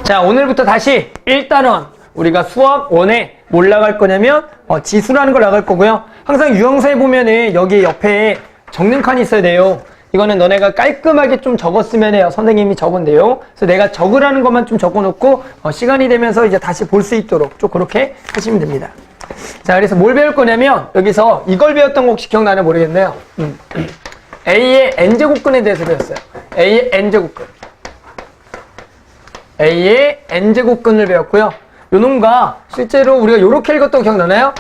자, 오늘부터 다시 1단원 우리가 수학 1에 뭘 나갈 거냐면 지수라는 걸 나갈 거고요. 항상 유형서에 보면은 여기 옆에 적는 칸이 있어야 돼요. 이거는 너네가 깔끔하게 좀 적었으면 해요. 선생님이 적은 내용. 그래서 내가 적으라는 것만 좀 적어놓고 시간이 되면서 이제 다시 볼 수 있도록 좀 그렇게 하시면 됩니다. 자, 그래서 뭘 배울 거냐면 여기서 이걸 배웠던 거 혹시 기억나나 모르겠네요. A의 n제곱근에 대해서 배웠어요. A의 n제곱근. A의 n제곱근을 배웠고요. 요 놈과 실제로 우리가 요렇게 읽었던 거 기억나나요?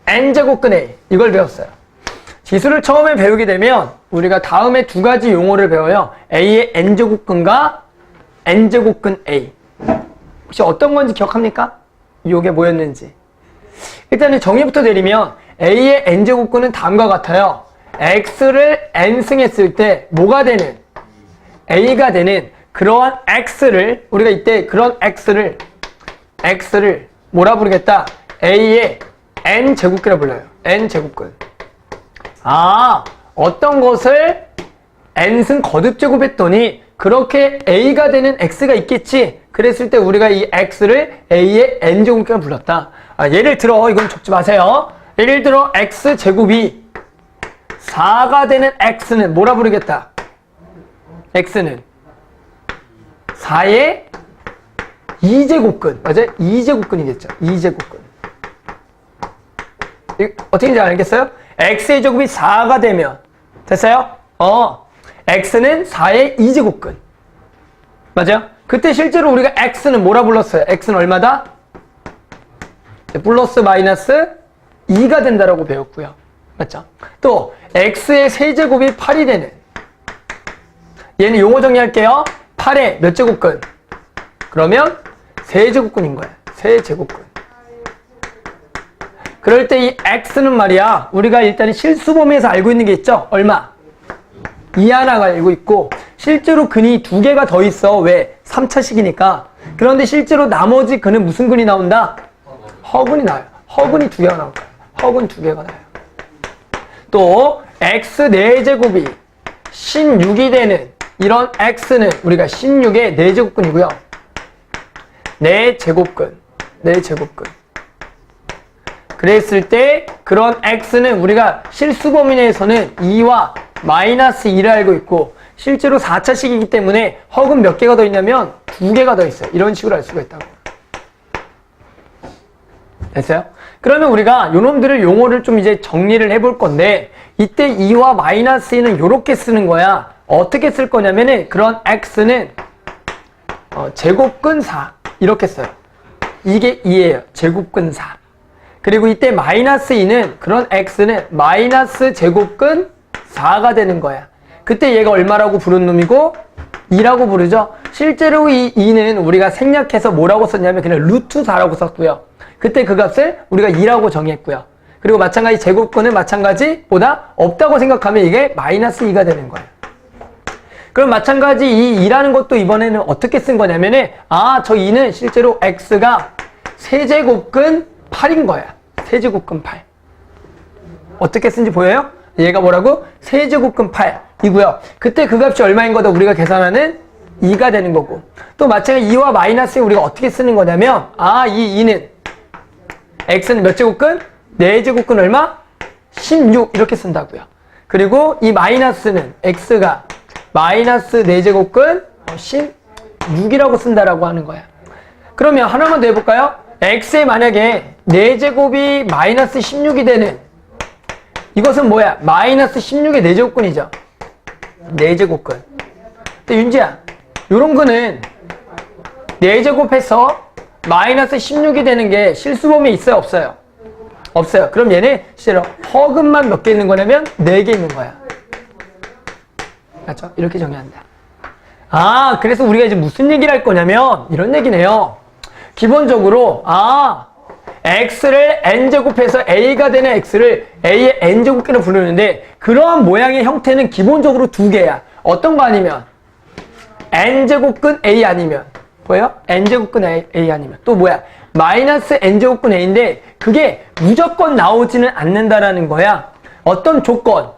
n제곱근 A. 이걸 배웠어요. 지수를 처음에 배우게 되면 우리가 다음에 두 가지 용어를 배워요. A의 n제곱근과 n제곱근 A. 혹시 어떤 건지 기억합니까? 요게 뭐였는지. 일단은 정의부터 내리면 A의 n제곱근은 다음과 같아요. X를 n승했을 때 뭐가 되는? A가 되는 그러한 X를 우리가 이때 그런 X를 뭐라 부르겠다? A의 n제곱근이라 불러요. n제곱근. 아, 어떤 것을 n승 거듭제곱했더니 그렇게 A가 되는 X가 있겠지. 그랬을 때 우리가 이 X를 A의 n제곱근이라 불렀다. 예를 들어 이건 적지 마세요. 예를 들어 X제곱이 4가 되는 X는 뭐라 부르겠다? X는 4의 2제곱근. 맞아요? 2제곱근이겠죠. 2제곱근. 어떻게인지 알겠어요? X의 제곱이 4가 되면 됐어요? X는 4의 2제곱근. 맞아요? 그때 실제로 우리가 X는 뭐라 불렀어요? X는 얼마다? 플러스 마이너스 2가 된다라고 배웠고요. 맞죠? 또 X의 세제곱이 8이 되는 얘는 용어 정리할게요. 8의 몇 제곱근? 그러면 세제곱근인 거야. 세제곱근. 그럴 때 이 X는 말이야 우리가 일단 실수범위에서 알고 있는 게 있죠? 얼마? 2 하나가 알고 있고 실제로 근이 두 개가 더 있어. 왜? 3차식이니까. 그런데 실제로 나머지 근은 무슨 근이 나온다? 허근이 나와요. 허근이 두 개가 나올 거야. 허근 두 개가 나와요. 또 X 4제곱이 16이 되는 이런 X는 우리가 16의 4제곱근이고요. 4제곱근. 4제곱근. 그랬을 때 그런 X는 우리가 실수범위 내에서는 2와 마이너스 2를 알고 있고 실제로 4차식이기 때문에 허근 몇 개가 더 있냐면 2개가 더 있어요. 이런 식으로 알 수가 있다고. 됐어요? 그러면 우리가 요놈들을 용어를 좀 이제 정리를 해볼 건데 이때 2와 마이너스 2는 요렇게 쓰는 거야. 어떻게 쓸 거냐면은 그런 X는 제곱근 4 이렇게 써요. 이게 2예요. 제곱근 4. 그리고 이때 마이너스 2는 그런 X는 마이너스 제곱근 4가 되는 거야. 그때 얘가 얼마라고 부른 놈이고 2라고 부르죠. 실제로 이 2는 우리가 생략해서 뭐라고 썼냐면 그냥 루트 4라고 썼고요. 그때 그 값을 우리가 2라고 정의했고요. 그리고 마찬가지 제곱근은 마찬가지보다 없다고 생각하면 이게 마이너스 2가 되는 거예요. 그럼 마찬가지 이 2라는 것도 이번에는 어떻게 쓴 거냐면은 저 2는 실제로 X가 세제곱근 8인 거야. 세제곱근 8. 어떻게 쓴지 보여요? 얘가 뭐라고? 세제곱근 8이고요. 그때 그 값이 얼마인 거다 우리가 계산하는 2가 되는 거고. 또 마찬가지 2와 마이너스 우리가 어떻게 쓰는 거냐면 이 2는 X는 몇 제곱근? 4제곱근 얼마? 16 이렇게 쓴다고요. 그리고 이 마이너스는 X가 마이너스 4제곱근 16이라고 쓴다라고 하는 거야. 그러면 하나만 더 해볼까요? X에 만약에 4제곱이 마이너스 16이 되는 이것은 뭐야? 마이너스 16의 4제곱근이죠. 4제곱근. 근데 윤지야, 요런 거는 4제곱해서 마이너스 16이 되는 게 실수범위에 있어요? 없어요? 없어요. 그럼 얘는 실제로 허근만 몇 개 있는 거냐면 4개 있는 거야. 맞죠? 이렇게 정의한다. 그래서 우리가 이제 무슨 얘기를 할 거냐면 이런 얘기네요. 기본적으로 X를 n제곱해서 A가 되는 X를 A의 n제곱근으로 부르는데 그러한 모양의 형태는 기본적으로 두 개야. 어떤 거 아니면 n제곱근 A 아니면 뭐예요? n제곱근 A 아니면 또 뭐야? 마이너스 n제곱근 A인데 그게 무조건 나오지는 않는다라는 거야. 어떤 조건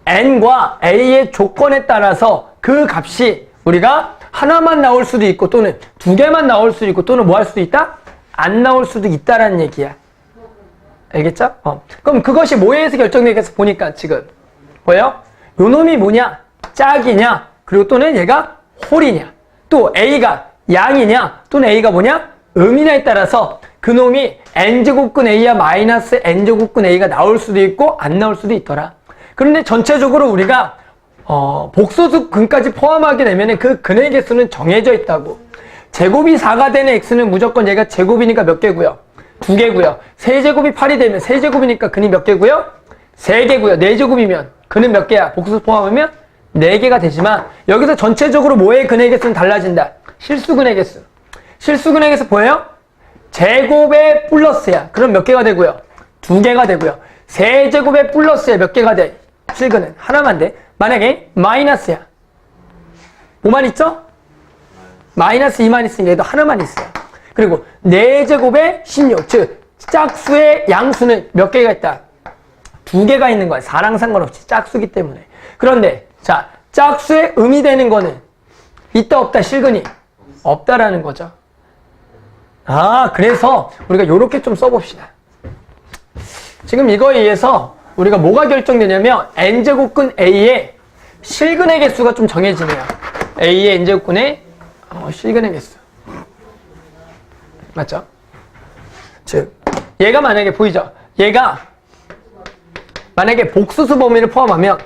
n과 A의 조건에 따라서 그 값이 우리가 하나만 나올 수도 있고 또는 두 개만 나올 수도 있고 또는 뭐 할 수도 있다? 안 나올 수도 있다라는 얘기야. 알겠죠? 그럼 그것이 뭐에 의해서 결정되겠어? 보니까 지금 뭐예요? 요 놈이 뭐냐? 짝이냐? 그리고 또는 얘가 홀이냐? 또 A가 양이냐? 또는 A가 뭐냐? 음이냐에 따라서 그 놈이 n제곱근 A야 마이너스 n제곱근 A가 나올 수도 있고 안 나올 수도 있더라. 그런데 전체적으로 우리가 복소수 근까지 포함하게 되면 그 근의 개수는 정해져 있다고. 제곱이 4가 되는 x는 무조건 얘가 제곱이니까 몇 개고요? 2개고요. 세제곱이 8이 되면 세제곱이니까 근이 몇 개고요? 3개고요. 4제곱이면 근은 몇 개야? 복소수 포함하면 4개가 되지만 여기서 전체적으로 뭐의 근의 개수는 달라진다. 실수근의 개수. 실수근의 개수 보여요? 제곱의 플러스야. 그럼 몇 개가 되고요? 2개가 되고요. 세제곱의 플러스에 몇 개가 돼? 실근은 하나만 돼. 만약에 마이너스야. 뭐만 있죠? 마이너스 2만 있으니까 얘도 하나만 있어요. 그리고 4제곱의 16, 즉 짝수의 양수는 몇 개가 있다? 2개가 있는 거야. 4랑 상관없이 짝수기 때문에. 그런데 자, 짝수의 음이 되는 거는 있다 없다 실근이 없다라는 거죠. 그래서 우리가 요렇게 좀 써봅시다. 지금 이거에 의해서 우리가 뭐가 결정되냐면 n제곱근 A의 실근의 개수가 좀 정해지네요. A의 n제곱근의 실근의 개수. 맞죠? 즉 얘가 만약에 보이죠? 얘가 만약에 복소수 범위를 포함하면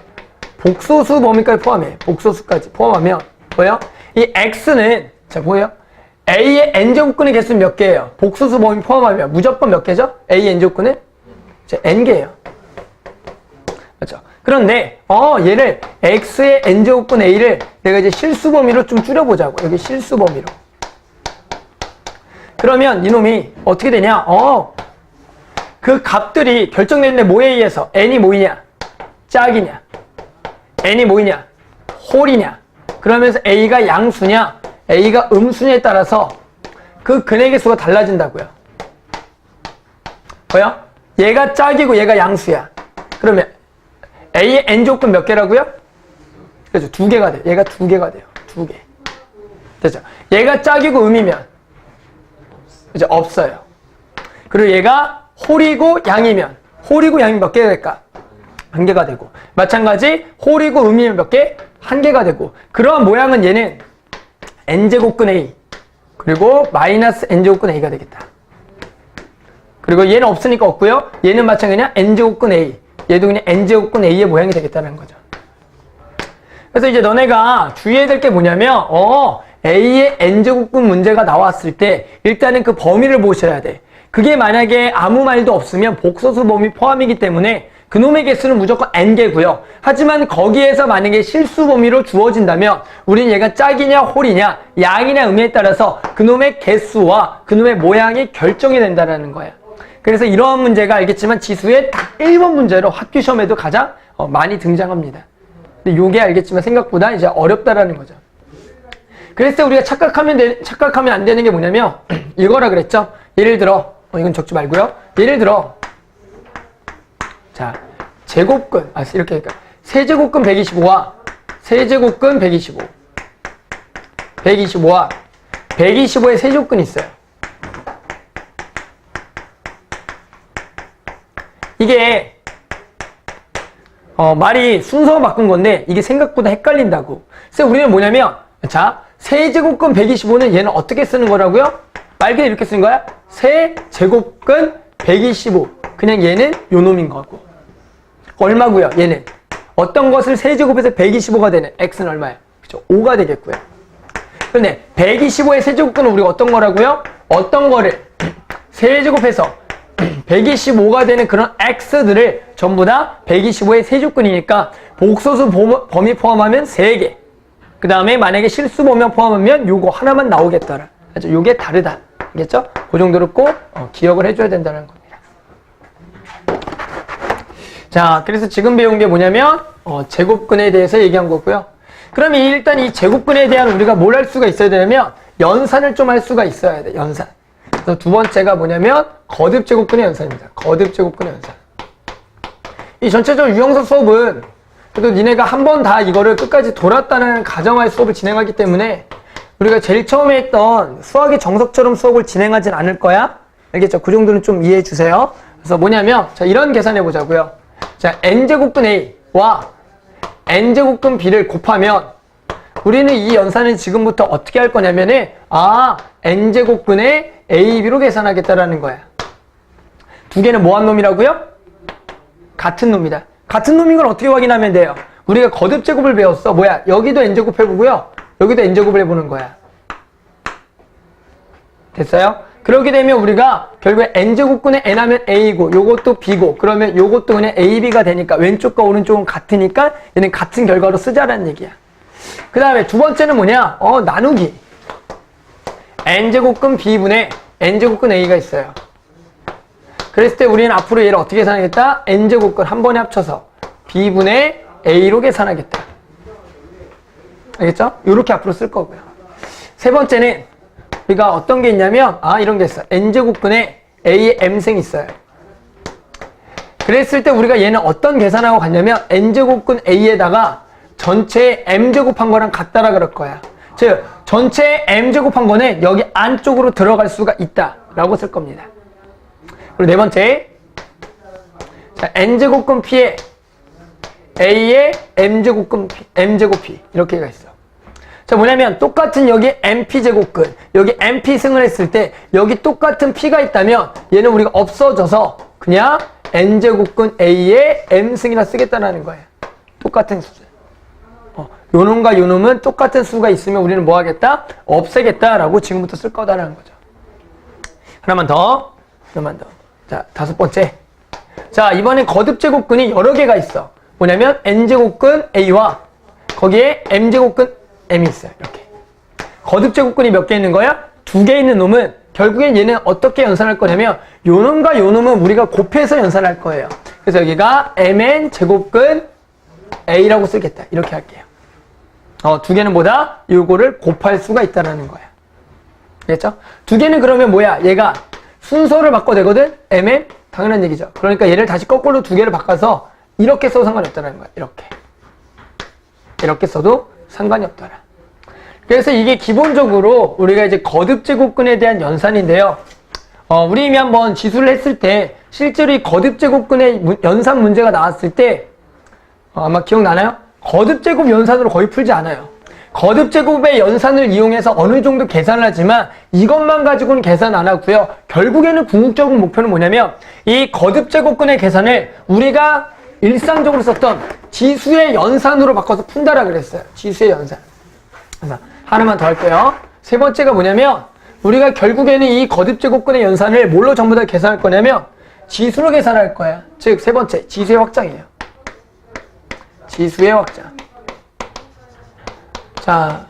복소수 범위까지 포함해. 복소수까지 포함하면 뭐예요? 이 x는 자 보여요? A의 n제곱근의 개수는 몇 개예요? 복소수 범위 포함하면 무조건 몇 개죠? A의 n제곱근은 n개예요. 맞죠? 그런데 얘를 x의 n제곱근 a를 내가 이제 실수 범위로 좀 줄여보자고. 여기 실수 범위로. 그러면 이놈이 어떻게 되냐? 그 값들이 결정되는데 뭐에 의해서? n이 뭐이냐? 짝이냐? n이 뭐이냐? 홀이냐? 그러면서 a가 양수냐? a가 음수냐에 따라서 그 근의 개수가 달라진다고요. 뭐야? 얘가 짝이고 얘가 양수야. 그러면 A의 n조건 몇 개라고요? 그렇죠. 2개가 돼요. 얘가 2개가 돼요. 2개. 됐죠? 얘가 짝이고 음이면 이제 없어요. 그리고 얘가 홀이고 양이면 홀이고 양이 몇 개가 될까? 1개가 되고 마찬가지 홀이고 음이면 몇 개? 1개가 되고 그러한 모양은 얘는 n제곱근 A 그리고 마이너스 n제곱근 A가 되겠다. 그리고 얘는 없으니까 없고요. 얘는 마찬가지냐? n제곱근 A. 얘도 그냥 n제곱근 A의 모양이 되겠다는 거죠. 그래서 이제 너네가 주의해야 될 게 뭐냐면 A의 n제곱근 문제가 나왔을 때 일단은 그 범위를 보셔야 돼. 그게 만약에 아무 말도 없으면 복소수 범위 포함이기 때문에 그놈의 개수는 무조건 n개고요. 하지만 거기에서 만약에 실수 범위로 주어진다면 우린 얘가 짝이냐 홀이냐 양이냐 음에 따라서 그놈의 개수와 그놈의 모양이 결정이 된다는 거야. 그래서 이러한 문제가 알겠지만 지수의 딱 1번 문제로 학교 시험에도 가장 많이 등장합니다. 근데 요게 알겠지만 생각보다 이제 어렵다라는 거죠. 그래서 우리가 착각하면 안 되는 게 뭐냐면 이거라 그랬죠? 예를 들어 이건 적지 말고요. 예를 들어 자 제곱근 이렇게 할까? 세제곱근 125와 세제곱근 125 125와 125의 세제곱근이 있어요. 이게 말이 순서 바꾼 건데 이게 생각보다 헷갈린다고. 그래서 우리는 뭐냐면 자 세제곱근 125는 얘는 어떻게 쓰는 거라고요? 말 그대로 이렇게 쓰는 거야. 세제곱근 125 그냥 얘는 요 놈인 거고 얼마고요? 얘는 어떤 것을 세제곱해서 125가 되는 x는 얼마예요? 그렇죠? 5가 되겠고요. 그런데 125의 세제곱근은 우리가 어떤 거라고요? 어떤 거를 세제곱해서 125가 되는 그런 x들을 전부 다 125의 세제곱근이니까 복소수 범위 포함하면 3개. 그 다음에 만약에 실수 범위 포함하면 요거 하나만 나오겠더라. 그렇죠? 요게 다르다. 알겠죠? 그 정도로 꼭 기억을 해줘야 된다는 겁니다. 자, 그래서 지금 배운 게 뭐냐면 제곱근에 대해서 얘기한 거고요. 그러면 일단 이 제곱근에 대한 우리가 뭘 할 수가 있어야 되냐면 연산을 좀 할 수가 있어야 돼. 연산. 그래서 두 번째가 뭐냐면 거듭 제곱근의 연산입니다. 거듭 제곱근의 연산. 이 전체적으로 유형석 수업은 그래도 니네가 한 번 다 이거를 끝까지 돌았다는 가정하에 수업을 진행하기 때문에 우리가 제일 처음에 했던 수학의 정석처럼 수업을 진행하진 않을 거야. 알겠죠? 그 정도는 좀 이해해 주세요. 그래서 뭐냐면, 자, 이런 계산해 보자고요. 자, n제곱근 a와 n제곱근 b를 곱하면 우리는 이 연산을 지금부터 어떻게 할 거냐면은, n제곱근의 ab로 계산하겠다라는 거야. 두 개는 뭐 한 놈이라고요? 같은 놈이다. 같은 놈인 걸 어떻게 확인하면 돼요? 우리가 거듭제곱을 배웠어. 뭐야? 여기도 n제곱 해보고요. 여기도 n제곱을 해보는 거야. 됐어요? 그렇게 되면 우리가 결국에 n제곱근의 n하면 a고 요것도 b고 그러면 요것도 그냥 ab가 되니까 왼쪽과 오른쪽은 같으니까 얘는 같은 결과로 쓰자라는 얘기야. 그 다음에 두 번째는 뭐냐? 나누기. n제곱근 b분의 n제곱근 a가 있어요. 그랬을 때 우리는 앞으로 얘를 어떻게 계산하겠다? n제곱근 한 번에 합쳐서 b분의 a로 계산하겠다. 알겠죠? 요렇게 앞으로 쓸 거고요. 세 번째는 우리가 어떤 게 있냐면 이런 게 있어. n제곱근에 a의 m승이 있어요. 그랬을 때 우리가 얘는 어떤 계산하고 갔냐면 n제곱근 a에다가 전체 m제곱한 거랑 같다라 그럴 거야. 즉 전체 m제곱한 거는 여기 안쪽으로 들어갈 수가 있다 라고 쓸 겁니다. 그리고 네 번째, 자, n제곱근 p에 a의 m제곱근 p, m제곱 p 이렇게가 있어. 자, 뭐냐면 똑같은 여기 mp제곱근, 여기 mp승을 했을 때 여기 똑같은 p가 있다면 얘는 우리가 없어져서 그냥 n제곱근 a의 m승이라 쓰겠다는 거예요. 똑같은 수죠. 요놈과 요놈은 똑같은 수가 있으면 우리는 뭐 하겠다? 없애겠다라고 지금부터 쓸 거다라는 거죠. 하나만 더. 자, 다섯 번째. 자, 이번엔 거듭제곱근이 여러 개가 있어. 뭐냐면 n제곱근 a와 거기에 m제곱근 m이 있어요. 이렇게. 거듭제곱근이 몇 개 있는 거야? 두 개 있는 놈은 결국엔 얘는 어떻게 연산할 거냐면 요놈과 요놈은 우리가 곱해서 연산할 거예요. 그래서 여기가 mn 제곱근 a라고 쓰겠다. 이렇게 할게요. 두 개는 뭐다? 요거를 곱할 수가 있다라는 거야. 알겠죠? 두 개는 그러면 뭐야? 얘가 순서를 바꿔도 되거든? mn? 당연한 얘기죠. 그러니까 얘를 다시 거꾸로 두 개를 바꿔서 이렇게 써도 상관이 없다는 거야. 이렇게 써도 상관이 없더라. 그래서 이게 기본적으로 우리가 이제 거듭제곱근에 대한 연산인데요. 우리 이미 한번 지수를 했을 때 실제로 이 거듭제곱근의 연산 문제가 나왔을 때 아마 기억나나요? 거듭제곱 연산으로 거의 풀지 않아요. 거듭제곱의 연산을 이용해서 어느 정도 계산을 하지만 이것만 가지고는 계산 안 하고요. 결국에는 궁극적인 목표는 뭐냐면 이 거듭제곱근의 계산을 우리가 일상적으로 썼던 지수의 연산으로 바꿔서 푼다라 그랬어요. 지수의 연산. 하나만 더 할게요. 세 번째가 뭐냐면 우리가 결국에는 이 거듭제곱근의 연산을 뭘로 전부 다 계산할 거냐면 지수로 계산할 거야. 즉 세 번째 지수의 확장이에요. 지수의 확장. 자,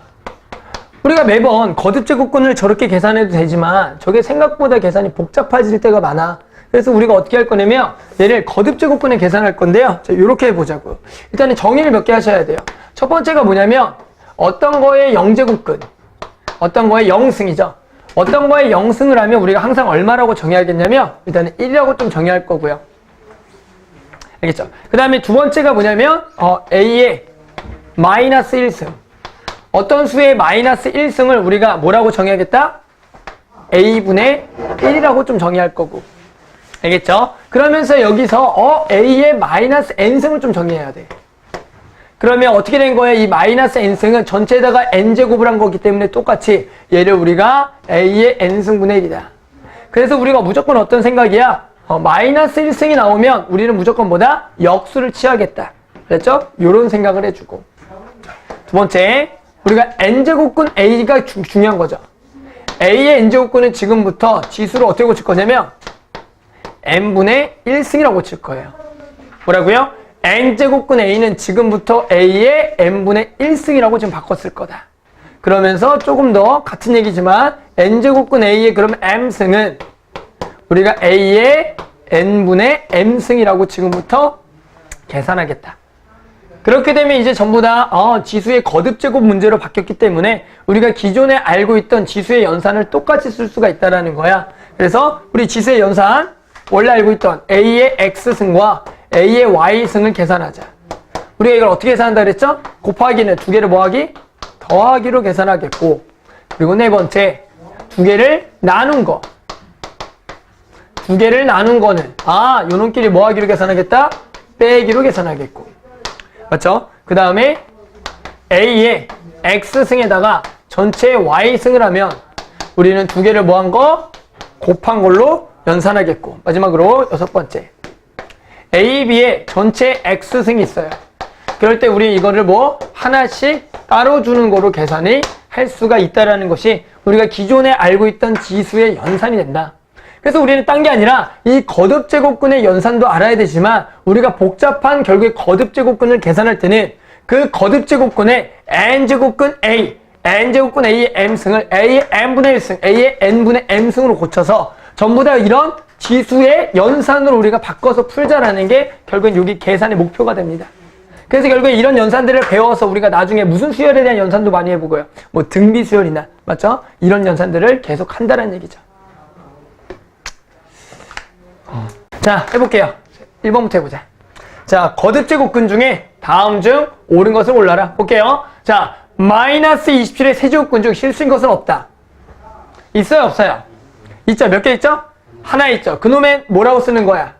우리가 매번 거듭제곱근을 저렇게 계산해도 되지만 저게 생각보다 계산이 복잡해질 때가 많아. 그래서 우리가 어떻게 할 거냐면 얘를 거듭제곱근에 계산할 건데요. 자, 요렇게 해보자고요. 일단은 정의를 몇 개 하셔야 돼요. 첫 번째가 뭐냐면 어떤 거에 0제곱근, 어떤 거에 0승이죠. 어떤 거에 0승을 하면 우리가 항상 얼마라고 정의하겠냐면 일단은 1이라고 좀 정의할 거고요. 알겠죠? 그 다음에 두 번째가 뭐냐면 a의 마이너스 1승. 어떤 수의 마이너스 1승을 우리가 뭐라고 정의하겠다? a분의 1이라고 좀 정의할 거고. 알겠죠? 그러면서 여기서 a의 마이너스 n승을 좀 정의해야 돼. 그러면 어떻게 된 거예요? 이 마이너스 n승은 전체에다가 n제곱을 한 거기 때문에 똑같이 얘를 우리가 a의 n승분의 1이다. 그래서 우리가 무조건 어떤 생각이야? 마이너스 1승이 나오면 우리는 무조건 뭐다? 역수를 취하겠다. 그랬죠? 요런 생각을 해주고. 두 번째, 우리가 n제곱근 a가 중요한 거죠. a의 n제곱근은 지금부터 지수를 어떻게 고칠 거냐면 n분의 1승이라고 고칠 거예요. 뭐라고요? n제곱근 a는 지금부터 a의 n분의 1승이라고 지금 바꿨을 거다. 그러면서 조금 더 같은 얘기지만 n제곱근 a의 그러면 m승은 우리가 a의 n분의 m승이라고 지금부터 계산하겠다. 그렇게 되면 이제 전부 다 지수의 거듭제곱 문제로 바뀌었기 때문에 우리가 기존에 알고 있던 지수의 연산을 똑같이 쓸 수가 있다는 거야. 그래서 우리 지수의 연산 원래 알고 있던 a의 x승과 a의 y승을 계산하자. 우리가 이걸 어떻게 계산한다 그랬죠? 곱하기는 두 개를 뭐하기? 더하기로 계산하겠고 그리고 네 번째, 두 개를 나눈 거. 두 개를 나눈 거는 요놈끼리 뭐 하기로 계산하겠다? 빼기로 계산하겠고. 맞죠? 그 다음에 A의 X승에다가 전체 Y승을 하면 우리는 두 개를 뭐 한 거? 곱한 걸로 연산하겠고. 마지막으로 여섯 번째, A, B의 전체 X승이 있어요. 그럴 때 우리 이거를 뭐 하나씩 따로 주는 거로 계산이 할 수가 있다라는 것이 우리가 기존에 알고 있던 지수의 연산이 된다. 그래서 우리는 딴 게 아니라 이 거듭제곱근의 연산도 알아야 되지만 우리가 복잡한 결국에 거듭제곱근을 계산할 때는 그 거듭제곱근의 n제곱근 A, n제곱근 A의 m승을 A의 n분의 1승, A의 n분의 m승으로 고쳐서 전부 다 이런 지수의 연산으로 우리가 바꿔서 풀자라는 게 결국엔 여기 계산의 목표가 됩니다. 그래서 결국에 이런 연산들을 배워서 우리가 나중에 무슨 수열에 대한 연산도 많이 해보고요. 뭐 등비 수열이나, 맞죠? 이런 연산들을 계속 한다는 얘기죠. 자, 해볼게요. 1번부터 해보자. 자, 거듭제곱근 중에 다음 중 옳은 것을 골라라. 볼게요. 자, 마이너스 27의 세제곱근 중 실수인 것은 없다. 있어요, 없어요? 있죠? 몇 개 있죠? 하나 있죠. 그놈의 뭐라고 쓰는 거야?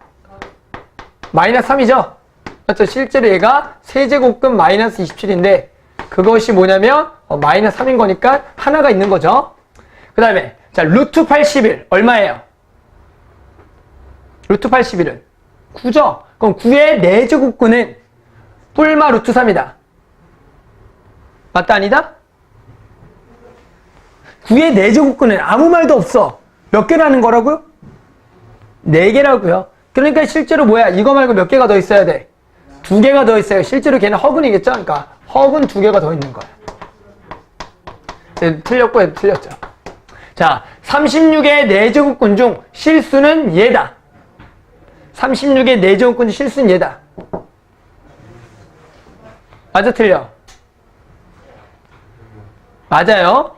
마이너스 3이죠? 맞죠? 실제로 얘가 세제곱근 마이너스 27인데 그것이 뭐냐면 마이너스 3인 거니까 하나가 있는 거죠. 그 다음에 자, 루트 81 얼마예요? 루트 81은 9죠? 그럼 9의 4제곱근은 뿔마 루트 3이다. 맞다 아니다? 9의 4제곱근은 아무 말도 없어. 몇 개라는 거라고요? 4개라고요. 그러니까 실제로 뭐야? 이거 말고 몇 개가 더 있어야 돼? 2개가 더 있어요. 실제로 걔는 허근이겠죠? 그러니까 허근 2개가 더 있는 거야. 틀렸고 얘도 틀렸죠. 자, 36의 4제곱근 중 실수는 얘다. 36의 4제곱근 중 실수는 얘다. 맞아, 틀려? 맞아요.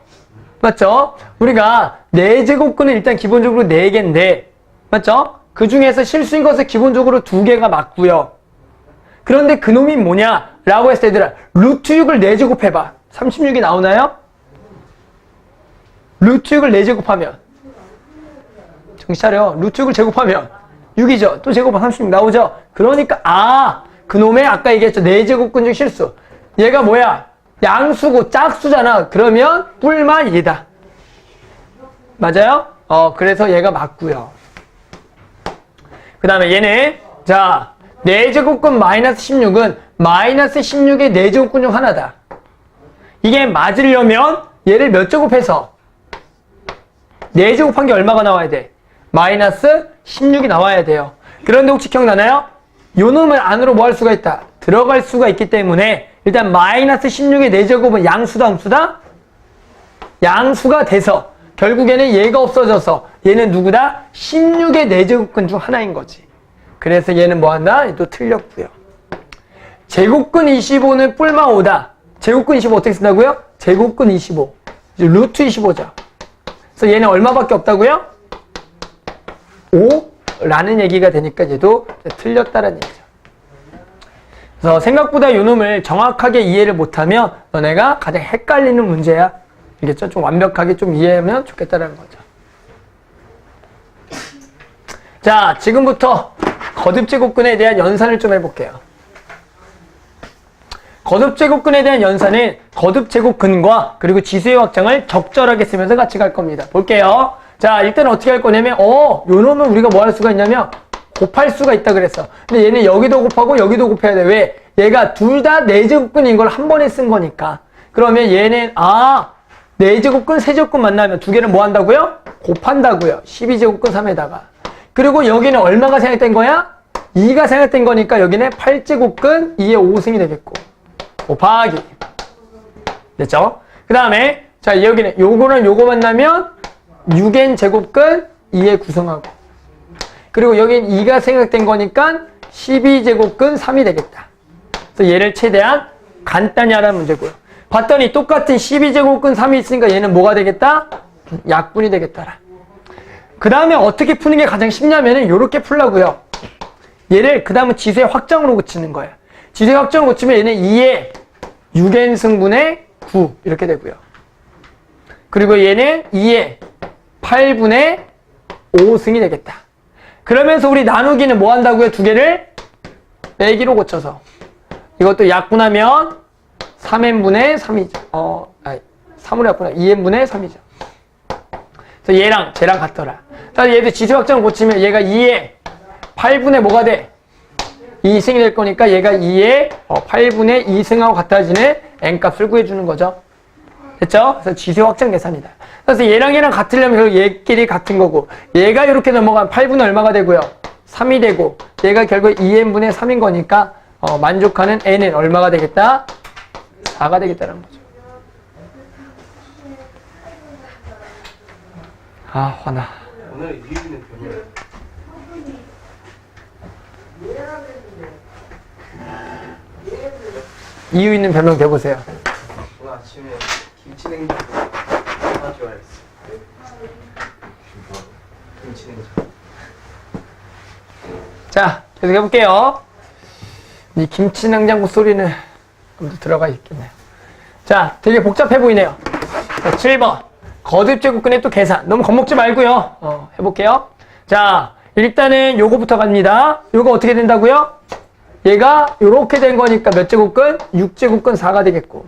맞죠? 우리가 4제곱근은 일단 기본적으로 4개인데, 맞죠? 그 중에서 실수인 것은 기본적으로 2개가 맞고요. 그런데 그놈이 뭐냐? 라고 했을 때 얘들아, 루트 6을 4제곱해봐. 36이 나오나요? 루트 6을 4제곱하면 정신 차려. 루트 6을 제곱하면 6이죠. 또 제곱하면 36 나오죠? 그러니까 그놈의 아까 얘기했죠. 4제곱근 중 실수. 얘가 뭐야? 양수고 짝수잖아. 그러면 뿔마 얘다. 맞아요? 그래서 얘가 맞고요. 그 다음에 얘는 자, 4제곱근 마이너스 16은 마이너스 16의 4제곱근 중 하나다. 이게 맞으려면 얘를 몇 제곱해서 4제곱한 게 얼마가 나와야 돼? 마이너스 16이 나와야 돼요. 그런데 혹시 기억나나요? 요 놈을 안으로 뭐 할 수가 있다? 들어갈 수가 있기 때문에 일단 마이너스 16의 4제곱은 양수다 음수다? 양수가 돼서 결국에는 얘가 없어져서 얘는 누구다? 16의 4제곱근 중 하나인 거지. 그래서 얘는 뭐 한다? 또 틀렸고요. 제곱근 25는 뿔마 5다. 제곱근 25 어떻게 쓴다고요? 제곱근 25. 루트 25죠. 그래서 얘는 얼마밖에 없다고요? 5라는 얘기가 되니까 얘도 틀렸다라는 얘기죠. 그래서 생각보다 요 놈을 정확하게 이해를 못하면 너네가 가장 헷갈리는 문제야. 알겠죠? 좀 완벽하게 좀 이해하면 좋겠다라는 거죠. 자, 지금부터 거듭제곱근에 대한 연산을 좀 해볼게요. 거듭제곱근에 대한 연산은 거듭제곱근과 그리고 지수의 확장을 적절하게 쓰면서 같이 갈 겁니다. 볼게요. 자, 일단 어떻게 할 거냐면 요 놈은 우리가 뭐 할 수가 있냐면 곱할 수가 있다 그랬어. 근데 얘는 여기도 곱하고 여기도 곱해야 돼. 왜? 얘가 둘 다 4제곱근인 걸 한 번에 쓴 거니까. 그러면 얘는 4제곱근, 세제곱근 만나면 두 개를 뭐 한다고요? 곱한다고요. 12제곱근 3에다가. 그리고 여기는 얼마가 생략된 거야? 2가 생략된 거니까 여기는 8제곱근 2의 5승이 되겠고. 곱하기. 됐죠? 그 다음에 자, 여기는 요거랑 요거 만나면 6n 제곱근 2의 9승하고. 그리고 여긴 2가 생략된 거니까 12제곱근 3이 되겠다. 그래서 얘를 최대한 간단히 하라는 문제고요. 봤더니 똑같은 12제곱근 3이 있으니까 얘는 뭐가 되겠다? 약분이 되겠더라. 그 다음에 어떻게 푸는 게 가장 쉽냐면은 요렇게 풀라고요. 얘를 그 다음은 지수의 확장으로 고치는 거예요. 지수의 확장으로 고치면 얘는 2의 6n 승분의 9 이렇게 되고요. 그리고 얘는 2의 8분의 5승이 되겠다. 그러면서 우리 나누기는 뭐 한다고요? 두 개를 빼기로 고쳐서. 이것도 약분하면 3n분의 3이죠. 3으로 약분하면 2n분의 3이죠. 그래서 얘랑 쟤랑 같더라. 얘도 지수확정을 고치면 얘가 2의 8분의 뭐가 돼? 2승이 될 거니까 얘가 2의 8분의 2승하고 같아지는 n값을 구해주는 거죠. 됐죠? 그래서 지수확정 계산이다. 그래서 얘랑 같으려면 결국 얘끼리 같은 거고, 얘가 이렇게 넘어가면 8분의 얼마가 되고요? 3이 되고, 얘가 결국 2n분의 3인 거니까 만족하는 n은 얼마가 되겠다? 4가 되겠다는 거죠. 아, 화나. 오늘 이유는 변이야. 이유 있는 변명 대보세요. 오늘 아침에 김치냉장 하나 좋아했어. 김치냉장. 자, 계속 해볼게요. 이 김치 냉장고 소리는 좀 들어가 있겠네요. 자, 되게 복잡해 보이네요. 자, 7번. 거듭 제곱근의 또 계산. 너무 겁먹지 말고요. 해볼게요. 자, 일단은 요거부터 갑니다. 요거 어떻게 된다고요? 얘가 요렇게 된 거니까 몇 제곱근? 6제곱근 4가 되겠고.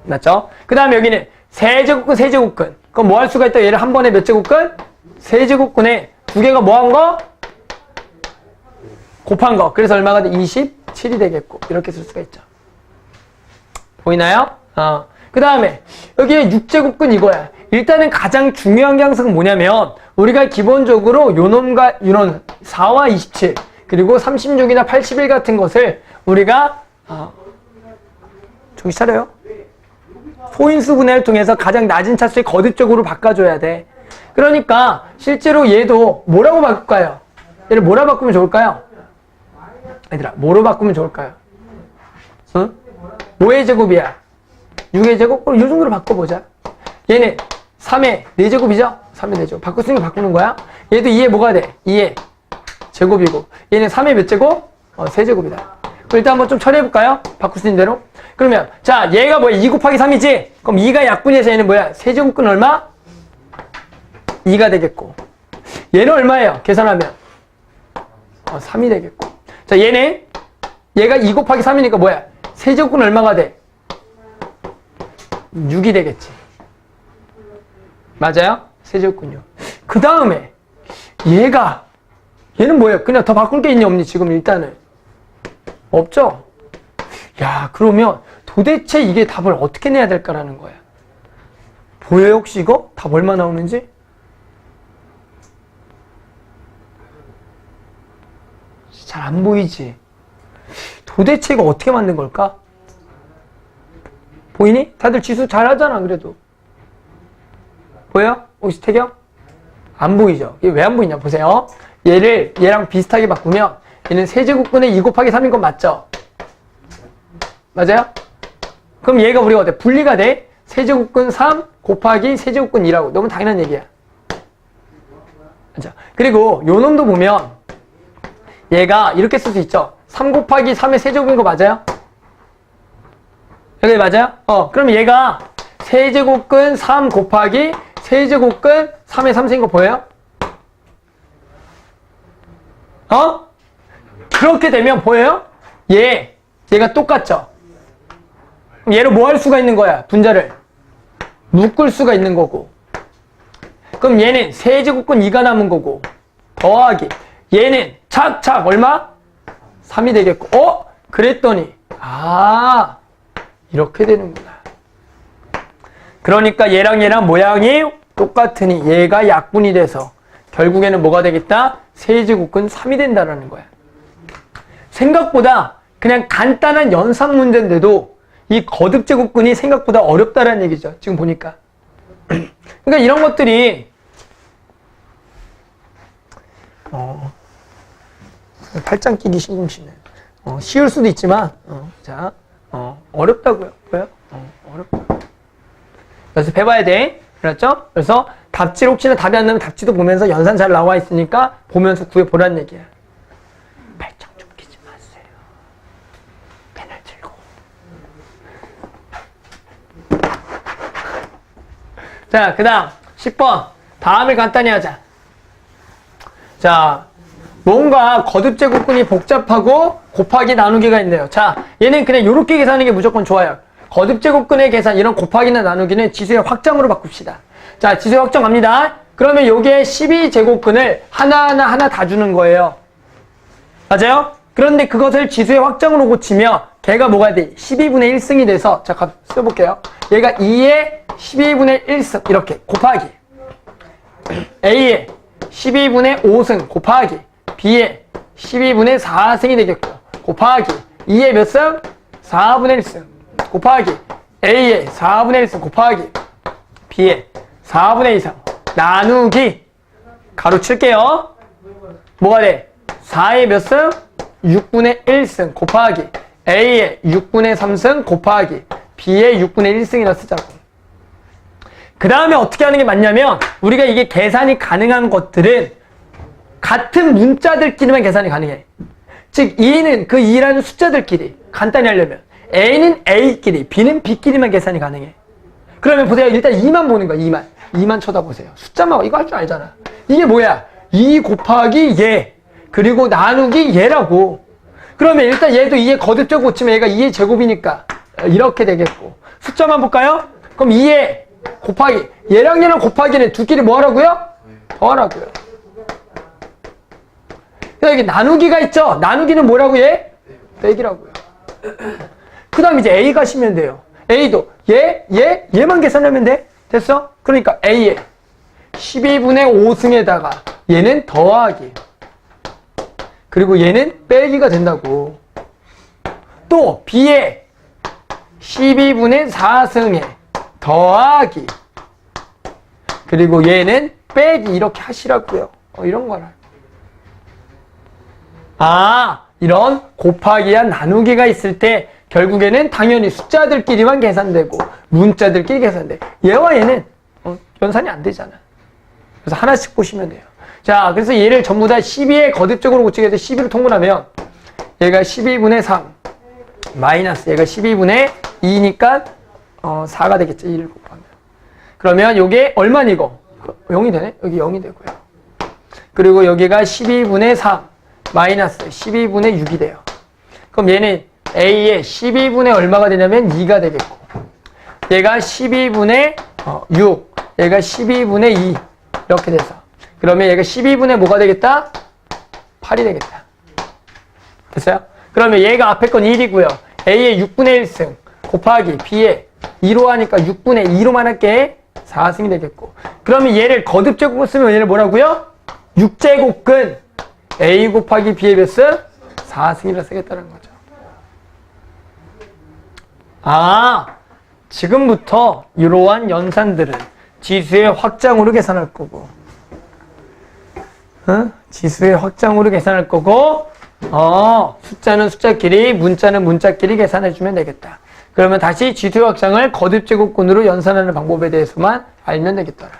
맞죠? 그 다음에 여기는 세제곱근, 세제곱근. 그럼 뭐 할 수가 있다? 얘를 한 번에 몇 제곱근? 세제곱근에 두 개가 뭐 한 거? 곱한 거. 그래서 얼마가 돼? 27이 되겠고. 이렇게 쓸 수가 있죠. 보이나요? 그 다음에 여기에 6제곱근 이거야. 일단은 가장 중요한 게 항상 뭐냐면 우리가 기본적으로 요놈과 요놈 4와 27 그리고 36이나 81 같은 것을 우리가 정신 차려요. 포인수 분해를 통해서 가장 낮은 차수의 거듭적으로 바꿔줘야 돼. 그러니까 실제로 얘도 뭐라고 바꿀까요? 얘를 뭐라 바꾸면 좋을까요? 얘들아, 뭐로 바꾸면 좋을까요? 응? 5의 제곱이야. 6의 제곱? 그럼 이 정도로 바꿔보자. 얘는 3의 4제곱이죠? 3의 4제곱. 바꿀 수 있는 거 바꾸는 거야. 얘도 2의 뭐가 돼? 2의 제곱이고. 얘는 3의 몇 제곱? 3제곱이다. 그럼 일단 한번 좀 처리해볼까요? 바꿀 수 있는 대로. 그러면, 자, 얘가 뭐야? 2 곱하기 3이지? 그럼 2가 약분해서 얘는 뭐야? 3제곱근 얼마? 2가 되겠고. 얘는 얼마예요? 계산하면? 3이 되겠고. 자, 얘가 2 곱하기 3이니까 뭐야? 3제곱근 얼마가 돼? 6이 되겠지. 맞아요? 세제곱근요. 그 다음에 얘는 뭐예요? 그냥 더 바꿀 게 있니 없니? 지금 일단은 없죠? 야, 그러면 도대체 이게 답을 어떻게 내야 될까라는 거야. 보여요 혹시 이거? 답 얼마 나오는지? 잘 안 보이지? 도대체 이거 어떻게 만든 걸까? 보이니? 다들 지수 잘하잖아 그래도. 보여? 혹시 태경? 안 보이죠? 이게 왜 안 보이냐 보세요. 얘랑 비슷하게 바꾸면 얘는 세제곱근의 2 곱하기 3인 건 맞죠? 맞아요? 그럼 얘가 우리가 어때? 분리가 돼? 세제곱근 3 곱하기 세제곱근 2라고. 너무 당연한 얘기야. 맞죠? 그리고 요 놈도 보면 얘가 이렇게 쓸 수 있죠? 3 곱하기 3의 세제곱인 거 맞아요? 여기 맞아요? 그럼 얘가 세제곱근 3 곱하기 세제곱근 3의 3승인 거 보여요? 그렇게 되면 보여요? 얘가 똑같죠? 그럼 얘를 뭐 할 수가 있는 거야? 분자를 묶을 수가 있는 거고. 그럼 얘는 세제곱근 2가 남은 거고 더하기 얘는 착착 얼마? 3이 되겠고. 그랬더니 이렇게 되는구나. 그러니까 얘랑 모양이 똑같으니 얘가 약분이 돼서 결국에는 뭐가 되겠다? 세제곱근 3이 된다는 거야. 생각보다 그냥 간단한 연산 문제인데도 이 거듭제곱근이 생각보다 어렵다라는 얘기죠. 지금 보니까. 그러니까 이런 것들이 팔짱 끼기 신금시네. 쉬울 수도 있지만 어렵다고요. 왜요? 어렵다. 연습해봐야 돼. 그렇죠? 그래서 답지를 혹시나 답이 안 나면 답지도 보면서 연산 잘 나와 있으니까 보면서 구해보라는 얘기야. 팔짱 좀 끼지 마세요. 펜을 들고. 자, 그 다음 10번. 다음을 간단히 하자. 자, 뭔가 거듭제곱근이 복잡하고 곱하기 나누기가 있네요. 자, 얘는 그냥 이렇게 계산하는 게 무조건 좋아요. 거듭제곱근의 계산, 이런 곱하기나 나누기는 지수의 확장으로 바꿉시다. 자, 지수의 확장 갑니다. 그러면 요게 12제곱근을 하나 다 주는 거예요. 맞아요? 그런데 그것을 지수의 확장으로 고치면 걔가 뭐가 돼? 12분의 1승이 돼서, 자, 값 써볼게요. 얘가 2의 12분의 1승, 이렇게 곱하기 A의 12분의 5승 곱하기 B의 12분의 4승이 되겠고, 곱하기 2의 몇 승? 4분의 1승 곱하기 A의 4분의 1승 곱하기 B의 4분의 2승 나누기 가로 칠게요. 뭐가 돼? 4의 몇 승? 6분의 1승 곱하기 A의 6분의 3승 곱하기 B의 6분의 1승이라 쓰자고. 그 다음에 어떻게 하는 게 맞냐면, 우리가 이게 계산이 가능한 것들은 같은 문자들끼리만 계산이 가능해. 즉 2는 그 2라는 숫자들끼리, 간단히 하려면 A는 A끼리, B는 B끼리만 계산이 가능해. 그러면 보세요. 일단 2만 보는 거야. 2만 쳐다보세요. 숫자만, 이거 할 줄 알잖아. 이게 뭐야? 2 곱하기 얘 그리고 나누기 얘라고. 그러면 일단 얘도 2의 거듭제곱 고치면 얘가 2의 제곱이니까 이렇게 되겠고, 숫자만 볼까요? 그럼 2의 곱하기, 얘랑 얘랑 곱하기는 두끼리 뭐 하라고요? 더하라고요. 여기 나누기가 있죠? 나누기는 뭐라고 얘? 빼기라고요. 그 다음 이제 A 가시면 돼요. A도 얘만 계산하면 돼. 됐어? 그러니까 A의 12분의 5승에다가 얘는 더하기, 그리고 얘는 빼기가 된다고. 또 B의 12분의 4승에 더하기, 그리고 얘는 빼기, 이렇게 하시라고요. 이런 거라. 이런 곱하기와 나누기가 있을 때 결국에는 당연히 숫자들끼리만 계산되고 문자들끼리 계산돼. 얘와 얘는 연산이 안 되잖아. 그래서 하나씩 보시면 돼요. 자, 그래서 얘를 전부 다 12의 거듭적으로 고치게 해서 12로 통분하면 얘가 12분의 3 마이너스 얘가 12분의 2니까 4가 되겠죠. 1을 곱하면. 그러면 요게 얼마니 이거? 0이 되네? 여기 0이 되고요. 그리고 여기가 12분의 3 마이너스 12분의 6이 돼요. 그럼 얘는 A의 12분의 얼마가 되냐면 2가 되겠고, 얘가 12분의 6, 얘가 12분의 2 이렇게 돼서, 그러면 얘가 12분의 뭐가 되겠다? 8이 되겠다. 됐어요? 그러면 얘가 앞에 건 1이고요. A의 6분의 1승 곱하기 B의 2로 하니까 6분의 2로만 할게 4승이 되겠고, 그러면 얘를 거듭제곱을 쓰면 얘를 뭐라고요? 6제곱근 A 곱하기 B의 몇 승? 4승이라 쓰겠다는 거죠. 지금부터 이러한 연산들은 지수의 확장으로 계산할 거고, 지수의 확장으로 계산할 거고, 숫자는 숫자끼리, 문자는 문자끼리 계산해주면 되겠다. 그러면 다시 지수의 확장을 거듭제곱근으로 연산하는 방법에 대해서만 알면 되겠더라.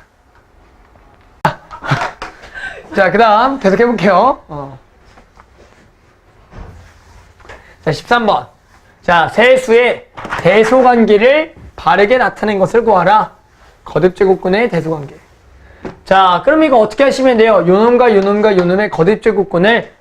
자, 그 다음 계속 해볼게요. 자, 13번. 자, 세 수의 대소관계를 바르게 나타낸 것을 구하라. 거듭제곱근의 대소관계. 자, 그럼 이거 어떻게 하시면 돼요? 요놈과 요놈과 요놈의 거듭제곱근을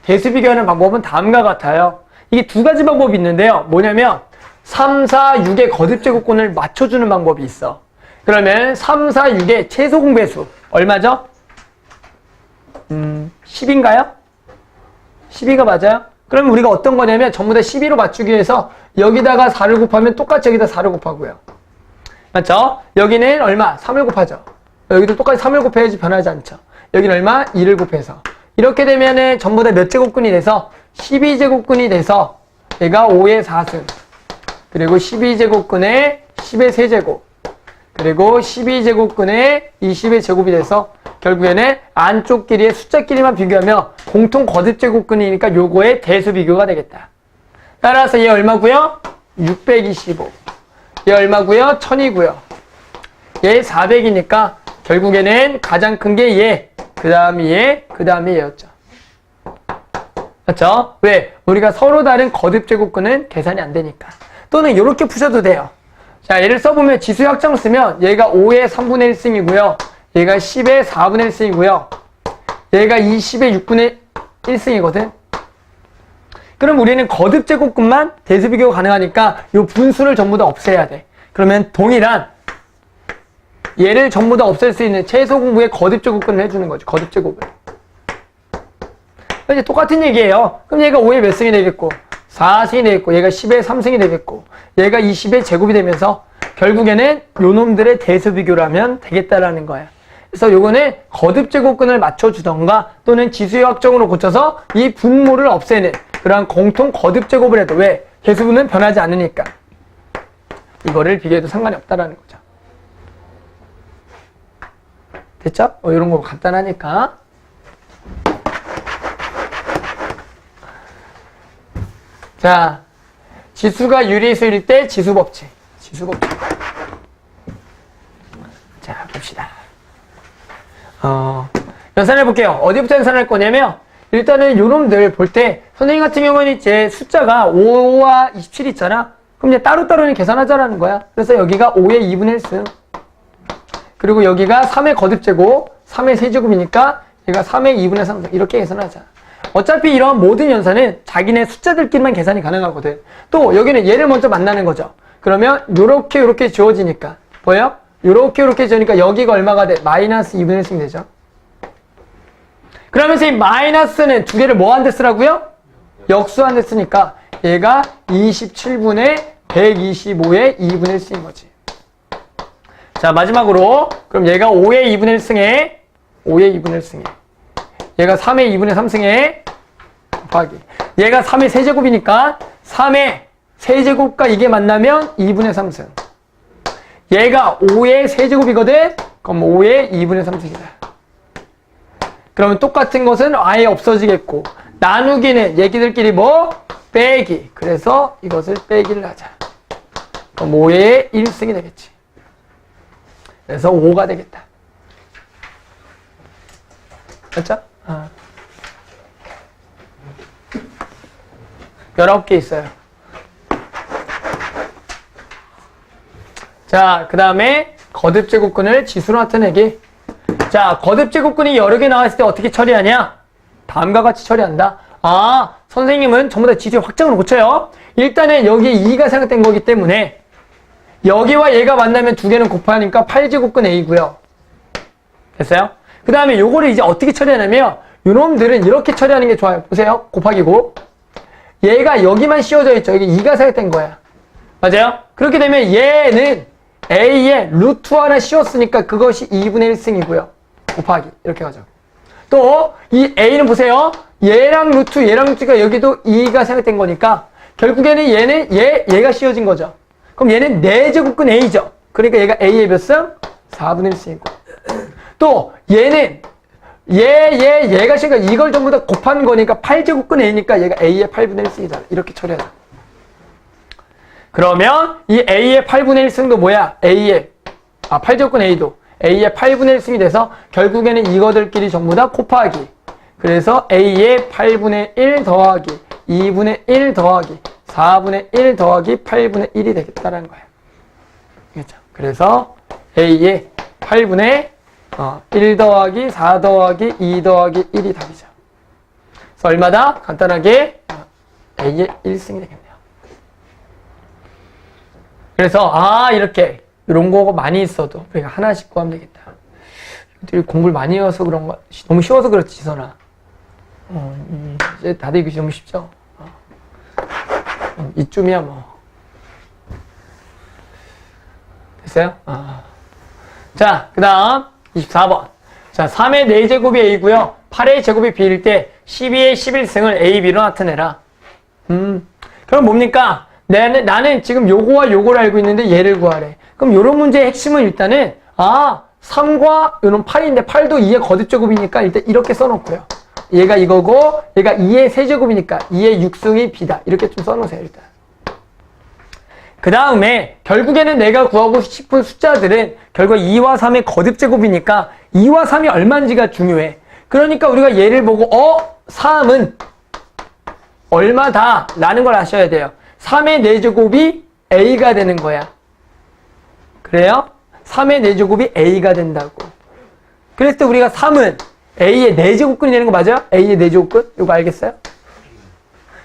대수 비교하는 방법은 다음과 같아요. 이게 두 가지 방법이 있는데요. 뭐냐면 3, 4, 6의 거듭제곱근을 맞춰주는 방법이 있어. 그러면 3, 4, 6의 최소 공배수 얼마죠? 10인가요? 12가 맞아요? 그러면 우리가 어떤 거냐면 전부 다 12로 맞추기 위해서 여기다가 4를 곱하면 똑같이 여기다 4를 곱하고요. 맞죠? 여기는 얼마? 3을 곱하죠. 여기도 똑같이 3을 곱해야지 변하지 않죠. 여기는 얼마? 2를 곱해서. 이렇게 되면은 전부 다 몇 제곱근이 돼서 12제곱근이 돼서 얘가 5의 4승, 그리고 12제곱근에 10의 세제곱, 그리고 12제곱근에 20의 제곱이 돼서 결국에는 안쪽끼리의 숫자끼리만 비교하면 공통 거듭제곱근이니까 요거의 대수 비교가 되겠다. 따라서 얘 얼마고요? 625. 얘 얼마고요? 1000이고요. 얘 400이니까 결국에는 가장 큰 게 얘, 그 다음이 얘, 그 다음이 얘였죠. 맞죠? 왜? 우리가 서로 다른 거듭제곱근은 계산이 안 되니까. 또는 이렇게 푸셔도 돼요. 자, 얘를 써보면 지수의 확장을 쓰면 얘가 5의 3분의 1승이고요. 얘가 10의 4분의 1승이고요. 얘가 20의 6분의 1승이거든. 그럼 우리는 거듭 제곱근만 대수 비교가 가능하니까 이 분수를 전부 다 없애야 돼. 그러면 동일한 얘를 전부 다 없앨 수 있는 최소 공부의 거듭 제곱근을 해주는 거지. 거듭 제곱을. 이제 똑같은 얘기예요. 그럼 얘가 5의 몇 승이 되겠고 4승이 되겠고 얘가 10의 3승이 되겠고 얘가 20의 제곱이 되면서 결국에는 요 놈들의 대수 비교를 하면 되겠다라는 거야. 그래서 요거는 거듭 제곱근을 맞춰주던가 또는 지수의 확정으로 고쳐서 이 분모를 없애는 그러한 공통 거듭 제곱을 해도 왜? 개수분은 변하지 않으니까 이거를 비교해도 상관이 없다라는 거죠. 됐죠? 이런 거 간단하니까. 자, 지수가 유리수일 때 지수법칙. 지수법칙. 자, 봅시다. 연산해 볼게요. 어디부터 연산할 거냐면 일단은 요놈들 볼 때 선생님 같은 경우는 이제 숫자가 5와 27 있잖아. 그럼 이제 따로따로 계산하자라는 거야. 그래서 여기가 5의 2분의 1승 그리고 여기가 3의 거듭제곱 3의 세제곱이니까 얘가 3의 2분의 3승 이렇게 계산하자. 어차피 이런 모든 연산은 자기네 숫자들끼리만 계산이 가능하거든. 또 여기는 얘를 먼저 만나는 거죠. 그러면 요렇게 지워지니까 보여요? 요렇게 지우니까 여기가 얼마가 돼? 마이너스 2분의 1승 되죠. 그러면서 이 마이너스는 두 개를 뭐 한 대 쓰라고요? 역수한 대 쓰니까 얘가 27분의 125의 2분의 1승인 거지. 자, 마지막으로 그럼 얘가 5의 2분의 1승에 5의 2분의 1승에 얘가 3의 2분의 3승에 곱하기 얘가 3의 세제곱이니까 3의 세제곱과 이게 만나면 2분의 3승 얘가 5의 세제곱이거든? 그럼 5의 2분의 3승이다. 그러면 똑같은 것은 아예 없어지겠고 나누기는 얘기들끼리 뭐? 빼기. 그래서 이것을 빼기를 하자. 그럼 5의 1승이 되겠지. 그래서 5가 되겠다. 맞죠? 19개 있어요. 자, 그 다음에 거듭 제곱근을 지수로 나타내기. 자, 거듭 제곱근이 여러 개 나왔을 때 어떻게 처리하냐? 다음과 같이 처리한다. 아, 선생님은 전부 다 지수의 확장으로 고쳐요. 일단은 여기에 2가 생각된 거기 때문에 여기와 얘가 만나면 두 개는 곱하니까 8제곱근 A고요. 됐어요? 그 다음에 요거를 이제 어떻게 처리하냐면 요놈들은 이렇게 처리하는 게 좋아요. 보세요. 곱하기고 얘가 여기만 씌워져 있죠. 이게 2가 생각된 거야. 맞아요? 그렇게 되면 얘는 A에 루트 하나 씌웠으니까 그것이 2분의 1승이고요. 곱하기 이렇게 가죠. 또 이 A는 보세요. 얘랑 루트가 여기도 2가 생각된 거니까 결국에는 얘는 얘가 씌워진 거죠. 그럼 얘는 4제곱근 A죠. 그러니까 얘가 A의 몇 승? 4분의 1승이고 또 얘는 얘가 씌우니까 이걸 전부 다 곱한 거니까 8제곱근 A니까 얘가 A의 8분의 1승이다. 이렇게 처리하자. 그러면 이 A의 8분의 1승도 뭐야? 8제곱근 A도 A의 8분의 1승이 돼서 결국에는 이거들끼리 전부 다 곱하기. 그래서 A의 8분의 1 더하기 2분의 1 더하기 4분의 1 더하기 8분의 1이 되겠다라는 거예요. 그렇죠? 그래서 A의 8분의 1 더하기 4 더하기 2 더하기 1이 답이죠. 그래서 얼마다? 간단하게 A의 1승이 되겠네요. 그래서 이렇게 이런 거 많이 있어도 우리가 하나씩 구하면 되겠다. 공부를 많이 해서 그런 거 너무 쉬워서 그렇지 지선아. 이제 다들 이거 너무 쉽죠? 이쯤이야 뭐. 됐어요? 자, 그 다음 24번. 자, 3의 4제곱이 A고요. 8의 제곱이 B일 때 12의 11승을 A, B로 나타내라. 그럼 뭡니까? 나는 지금 요거와 요거를 알고 있는데 얘를 구하래. 그럼 요런 문제의 핵심은 일단은 3과 요런 8인데 8도 2의 거듭제곱이니까 일단 이렇게 써놓고요. 얘가 이거고 얘가 2의 세제곱이니까 2의 6승이 B다. 이렇게 좀 써놓으세요 일단. 그 다음에 결국에는 내가 구하고 싶은 숫자들은 결국 2와 3의 거듭제곱이니까 2와 3이 얼마인지가 중요해. 그러니까 우리가 얘를 보고 3은 얼마다? 라는 걸 아셔야 돼요. 3의 4제곱이 A가 되는 거야. 그래요? 3의 4제곱이 A가 된다고. 그랬을 때 우리가 3은 A의 4제곱근이 되는 거 맞아요? A의 4제곱근? 이거 알겠어요?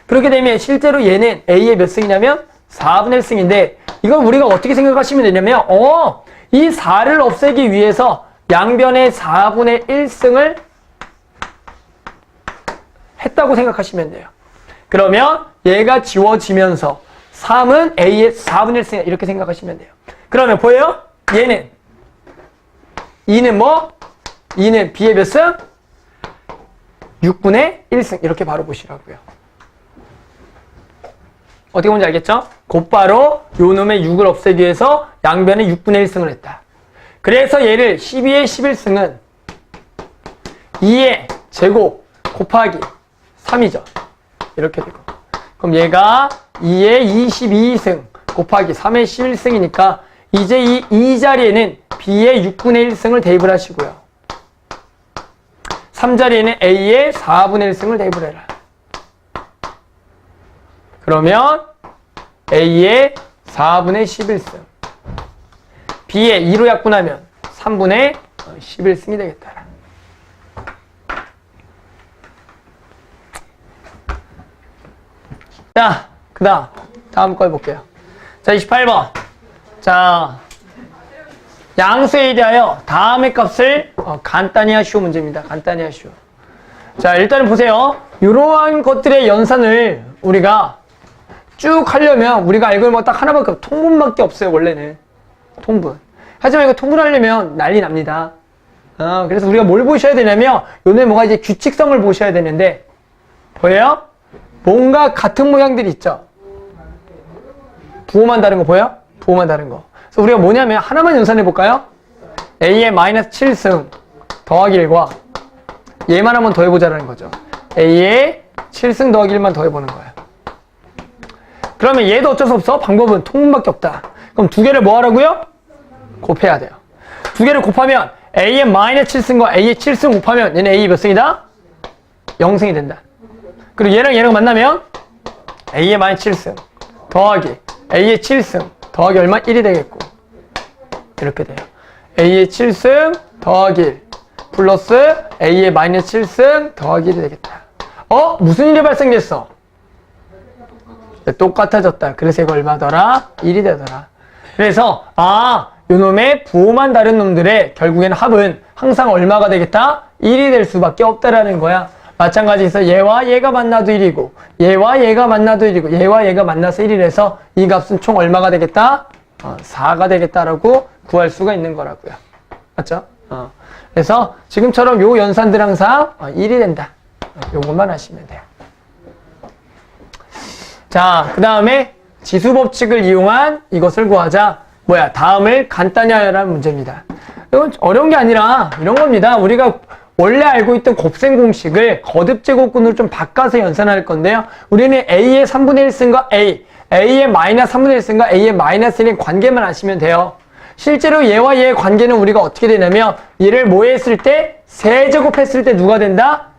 그렇게 되면 실제로 얘는 A의 몇 승이냐면 4분의 1승인데 이걸 우리가 어떻게 생각하시면 되냐면 이 4를 없애기 위해서 양변의 4분의 1승을 했다고 생각하시면 돼요. 그러면 얘가 지워지면서 3은 A의 4분의 1승 이렇게 생각하시면 돼요. 그러면 보여요? 얘는 2는 뭐? 2는 B의 몇 승? 6분의 1승 이렇게 바로 보시라고요. 어떻게 보는지 알겠죠? 곧바로 요 놈의 6을 없애기 위해서 양변에 6분의 1승을 했다. 그래서 얘를 12의 11승은 2의 제곱 곱하기 3이죠. 이렇게 되고. 그럼 얘가 2의 22승 곱하기 3의 11승이니까 이제 이 자리에는 B의 6분의 1승을 대입을 하시고요. 3자리에는 A의 4분의 1승을 대입을 해라. 그러면 A의 4분의 11승 B의 2로 약분하면 3분의 11승이 되겠다. 자, 그 다음 거 해볼게요. 자, 28번. 자, 양수에 대하여 다음의 값을 간단히 하시오 문제입니다. 간단히 하시오. 자, 일단은 보세요. 이러한 것들의 연산을 우리가 쭉 하려면 우리가 알고 있는 거 딱 하나밖에 없어요. 통분밖에 없어요. 원래는 통분. 하지만 이거 통분하려면 난리 납니다. 그래서 우리가 뭘 보셔야 되냐면 요새 뭐가 이제 규칙성을 보셔야 되는데 보여요? 뭔가 같은 모양들이 있죠. 부호만 다른 거 보여? 부호만 다른 거. 그래서 우리가 뭐냐면 하나만 연산해 볼까요? A의 마이너스 7승 더하기 1과 얘만 한번 더해보자라는 거죠. A의 7승 더하기 1만 더해보는 거예요. 그러면 얘도 어쩔 수 없어. 방법은 통분밖에 없다. 그럼 두 개를 뭐 하라고요? 곱해야 돼요. 두 개를 곱하면 A의 마이너스 7승과 A의 7승 곱하면 얘는 A 몇 승이다? 0승이 된다. 그리고 얘랑 만나면 A의 마이너스 7승 더하기 A의 7승 더하기 얼마? 1이 되겠고 이렇게 돼요. A의 7승 더하기 1 플러스 A의 마이너스 7승 더하기 1이 되겠다. 무슨 일이 발생됐어? 똑같아졌다. 그래서 이거 얼마더라? 1이 되더라. 그래서 요놈의 부호만 다른 놈들의 결국에는 합은 항상 얼마가 되겠다? 1이 될 수밖에 없다라는 거야. 마찬가지에서 얘와 얘가 만나도 1이고 얘와 얘가 만나도 1이고 얘와 얘가 만나서 1이라서 이 값은 총 얼마가 되겠다? 4가 되겠다라고 구할 수가 있는 거라고요. 맞죠? 그래서 지금처럼 요 연산들 항상 1이 된다. 요것만 하시면 돼요. 자, 그 다음에 지수법칙을 이용한 이것을 구하자. 다음을 간단히 하라는 문제입니다. 이건 어려운 게 아니라 이런 겁니다. 우리가 원래 알고 있던 곱셈 공식을 거듭제곱근으로 좀 바꿔서 연산할 건데요. 우리는 A의 3분의 1승과 A의 마이너스 3분의 1승과 A의 마이너스 1의 관계만 아시면 돼요. 실제로 얘와 얘의 관계는 우리가 어떻게 되냐면 얘를 뭐 했을 때? 세제곱했을 때 누가 된다?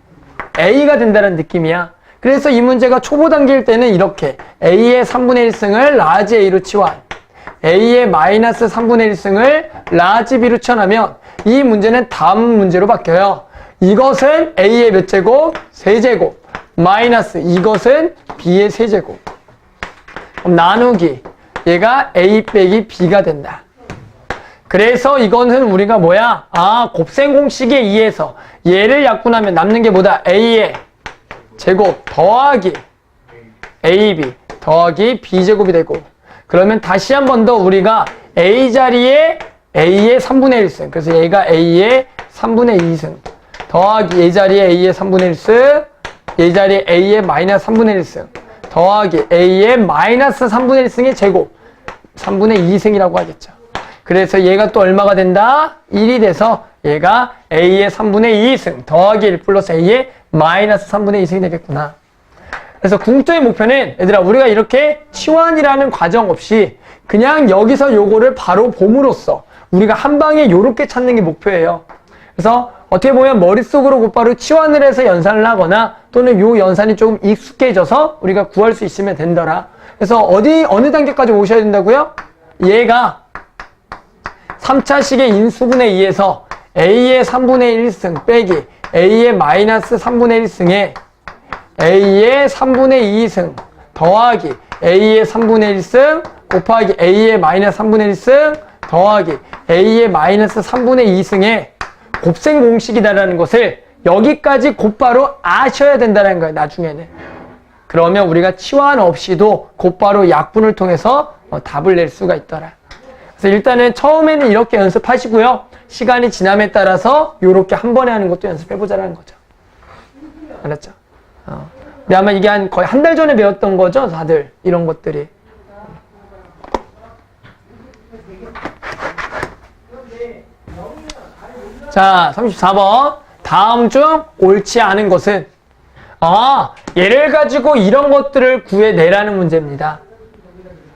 A가 된다는 느낌이야. 그래서 이 문제가 초보 단계일 때는 이렇게 A의 3분의 1승을 라지 A로 치환 A의 마이너스 3분의 1승을 라지 B로 치환하면 이 문제는 다음 문제로 바뀌어요. 이것은 A의 몇 제곱? 세제곱 마이너스 이것은 B의 세제곱. 그럼 나누기 얘가 A 빼기 B가 된다. 그래서 이거는 우리가 곱셈 공식에 의해서 얘를 약분하면 남는 게 뭐다? A의 제곱 더하기 AB 더하기 B제곱이 되고 그러면 다시 한 번 더 우리가 A 자리에 A의 3분의 1승 그래서 얘가 A의 3분의 2승 더하기 얘 자리에 A의 3분의 1승 얘 자리에 A의 마이너스 3분의 1승 더하기 A의 마이너스 3분의 1승의 제곱 3분의 2승이라고 하겠죠. 그래서 얘가 또 얼마가 된다? 1이 돼서 얘가 A의 3분의 2승 더하기 1 플러스 A의 마이너스 3분의 2승이 되겠구나. 그래서 궁극적인 목표는 얘들아 우리가 이렇게 치환이라는 과정 없이 그냥 여기서 요거를 바로 봄으로써 우리가 한 방에 요렇게 찾는 게 목표예요. 그래서 어떻게 보면 머릿속으로 곧바로 치환을 해서 연산을 하거나 또는 요 연산이 조금 익숙해져서 우리가 구할 수 있으면 된더라. 그래서 어느 단계까지 오셔야 된다고요? 얘가 3차식의 인수분의 2에서 a의 3분의 1승 빼기 a의 마이너스 3분의 1승에 a의 3분의 2승 더하기 a의 3분의 1승 곱하기 a의 마이너스 3분의 1승 더하기 a의 마이너스 3분의 2승의 곱셈 공식이다라는 것을 여기까지 곧바로 아셔야 된다는 거예요. 나중에는. 그러면 우리가 치환 없이도 곧바로 약분을 통해서 답을 낼 수가 있더라. 그래서 일단은 처음에는 이렇게 연습하시고요. 시간이 지남에 따라서 이렇게 한 번에 하는 것도 연습해보자라는 거죠. 알았죠? 근데 아마 이게 거의 한 달 전에 배웠던 거죠, 다들. 이런 것들이. 자, 34번. 다음 중 옳지 않은 것은 얘를 가지고 이런 것들을 구해내라는 문제입니다.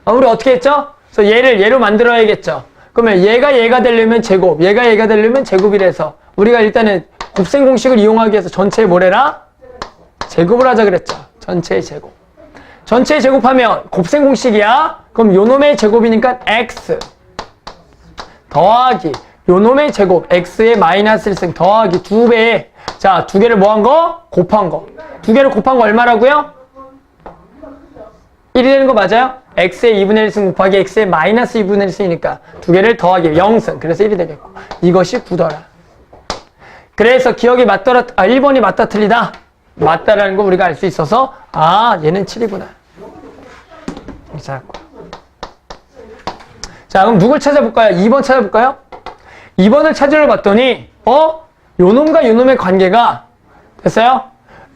우리 어떻게 했죠? 그래서 얘를 얘로 만들어야겠죠. 그러면 얘가 되려면 제곱, 얘가 되려면 제곱이라서 우리가 일단은 곱셈 공식을 이용하기 위해서 전체에 뭐래라? 제곱을 하자 그랬죠. 전체의 제곱. 전체의 제곱하면 곱셈 공식이야. 그럼 요놈의 제곱이니까 x 더하기 요놈의 제곱 x의 마이너스 1승 더하기 2배. 자, 두 개를 뭐 한 거? 곱한 거. 두 개를 곱한 거 얼마라고요? 1이 되는 거 맞아요? x의 2분의 1승 곱하기 x의 마이너스 2분의 1승이니까 두 개를 더하기 0승. 그래서 1이 되겠고. 이것이 9더라. 그래서 기억이 맞더라. 1번이 맞다 틀리다. 맞다라는 거 우리가 알 수 있어서 얘는 7이구나. 자, 그럼 누굴 찾아볼까요? 2번 찾아볼까요? 2번을 찾으러 봤더니 요놈과 요놈의 관계가 됐어요?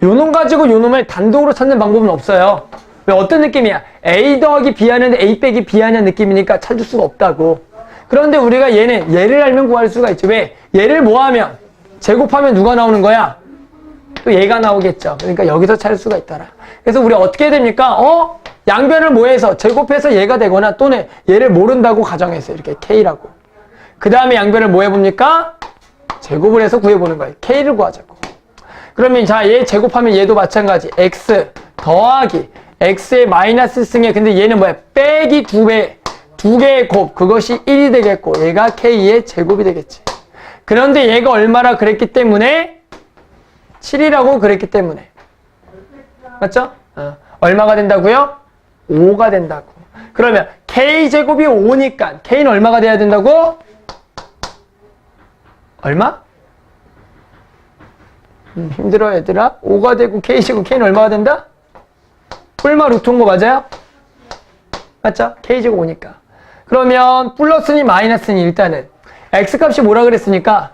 요놈 가지고 요놈을 단독으로 찾는 방법은 없어요. 왜? 어떤 느낌이야? A 더하기 B 하는데 A 빼기 B 하는 느낌이니까 찾을 수가 없다고. 그런데 우리가 얘를 알면 구할 수가 있지. 왜? 얘를 뭐하면? 제곱하면 누가 나오는 거야? 또 얘가 나오겠죠. 그러니까 여기서 찾을 수가 있더라. 그래서 우리 어떻게 해야 됩니까? 양변을 뭐해서 제곱해서 얘가 되거나 또는 얘를 모른다고 가정해서 이렇게 K라고. 그 다음에 양변을 뭐 해봅니까? 제곱을 해서 구해보는 거예요. K를 구하자고. 그러면 자, 얘 제곱하면 얘도 마찬가지. X 더하기 X의 마이너스 승에 근데 얘는 뭐야? 빼기 2배. 두 개의 곱. 그것이 1이 되겠고 얘가 K의 제곱이 되겠지. 그런데 얘가 얼마나 그랬기 때문에 7이라고 그랬기 때문에. 맞죠? 얼마가 된다고요? 5가 된다고. 그러면 K제곱이 5니까 K는 얼마가 돼야 된다고? 얼마? 힘들어 얘들아. 5가 되고 K제곱 K는 얼마가 된다? 뿔마 루트인 거 맞아요? 맞죠? K제곱 5니까. 그러면 플러스니 마이너스니 일단은 X값이 뭐라 그랬으니까?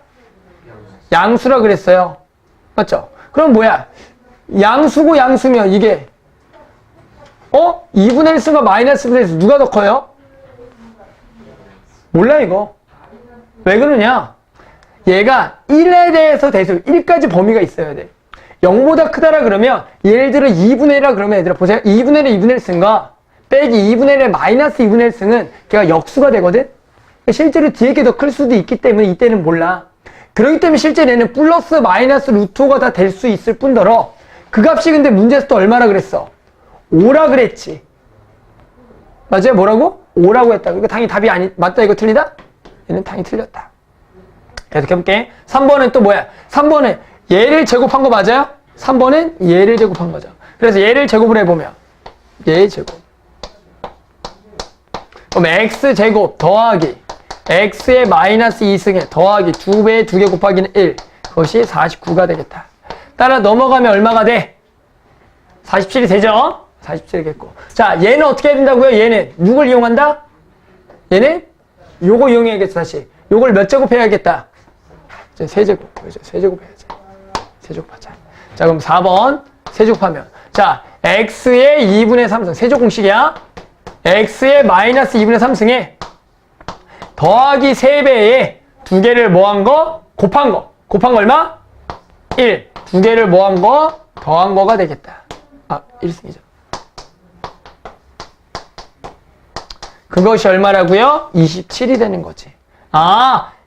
양수라 그랬어요. 맞죠? 그럼 뭐야? 양수고 양수면 이게 2분의 1승과 마이너스 1분의 1승 누가 더 커요? 몰라 이거. 왜 그러냐? 얘가 1에 대해서 대수 1까지 범위가 있어야 돼. 0보다 크다라 그러면 예를 들어 2분의 1이라 그러면 얘들아 보세요. 2분의 1의 2분의 1승과 빼기 2분의 1의 마이너스 2분의 1승은 걔가 역수가 되거든? 실제로 뒤에 게 더 클 수도 있기 때문에 이때는 몰라. 그렇기 때문에 실제 얘는 플러스 마이너스 루트 5가 다 될 수 있을 뿐더러 그 값이 근데 문제에서 또 얼마나 그랬어? 5라 그랬지. 맞아요? 뭐라고? 5라고 했다. 이거 당연히 답이 맞다 이거 틀리다? 얘는 당연히 틀렸다. 계속 해볼게. 3번은 또 뭐야? 3번은 얘를 제곱한 거 맞아요? 3번은 얘를 제곱한 거죠. 그래서 얘를 제곱을 해보면 얘의 제곱. 그럼 x제곱 더하기 x의 마이너스 2승에 더하기 2배의 2개 곱하기는 1. 그것이 49가 되겠다. 따라 넘어가면 얼마가 돼? 47이 되죠? 47이겠고. 자, 얘는 어떻게 해야 된다고요? 얘는 누굴 이용한다? 얘는 요거 이용해야겠어, 다시. 요걸 몇 제곱 해야겠다? 이제 세제곱. 그죠? 세제곱 해야지. 세제곱하자. 자, 그럼 4번 세제곱하면. 자, x의 2분의 3승. 세제곱 공식이야. x의 마이너스 2분의 3승에 더하기 3배에 두 개를 뭐 한 거? 곱한 거. 곱한 거 얼마? 1. 두 개를 뭐 한 거? 더한 거가 되겠다. 1승이죠. 그것이 얼마라고요? 27이 되는 거지.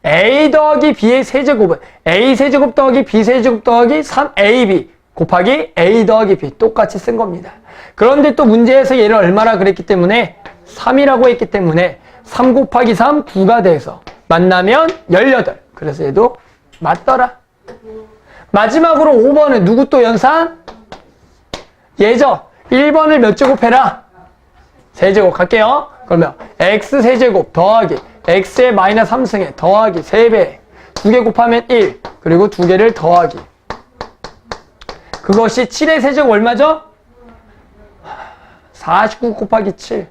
A 더하기 B의 세제곱은 A 세제곱 더하기 B 세제곱 더하기 3AB 곱하기 A 더하기 B 똑같이 쓴 겁니다. 그런데 또 문제에서 얘를 얼마나 그랬기 때문에 3이라고 했기 때문에 3 곱하기 3 9가 돼서 만나면 18. 그래서 얘도 맞더라. 마지막으로 5번은 누구 또 연산? 얘죠. 1번을 몇 제곱 해라? 세제곱 갈게요. 그러면 x 세제곱 더하기 x의 마이너스 3승에 더하기 3배 2개 곱하면 1 그리고 2개를 더하기 그것이 7의 세제곱 얼마죠? 49 곱하기 7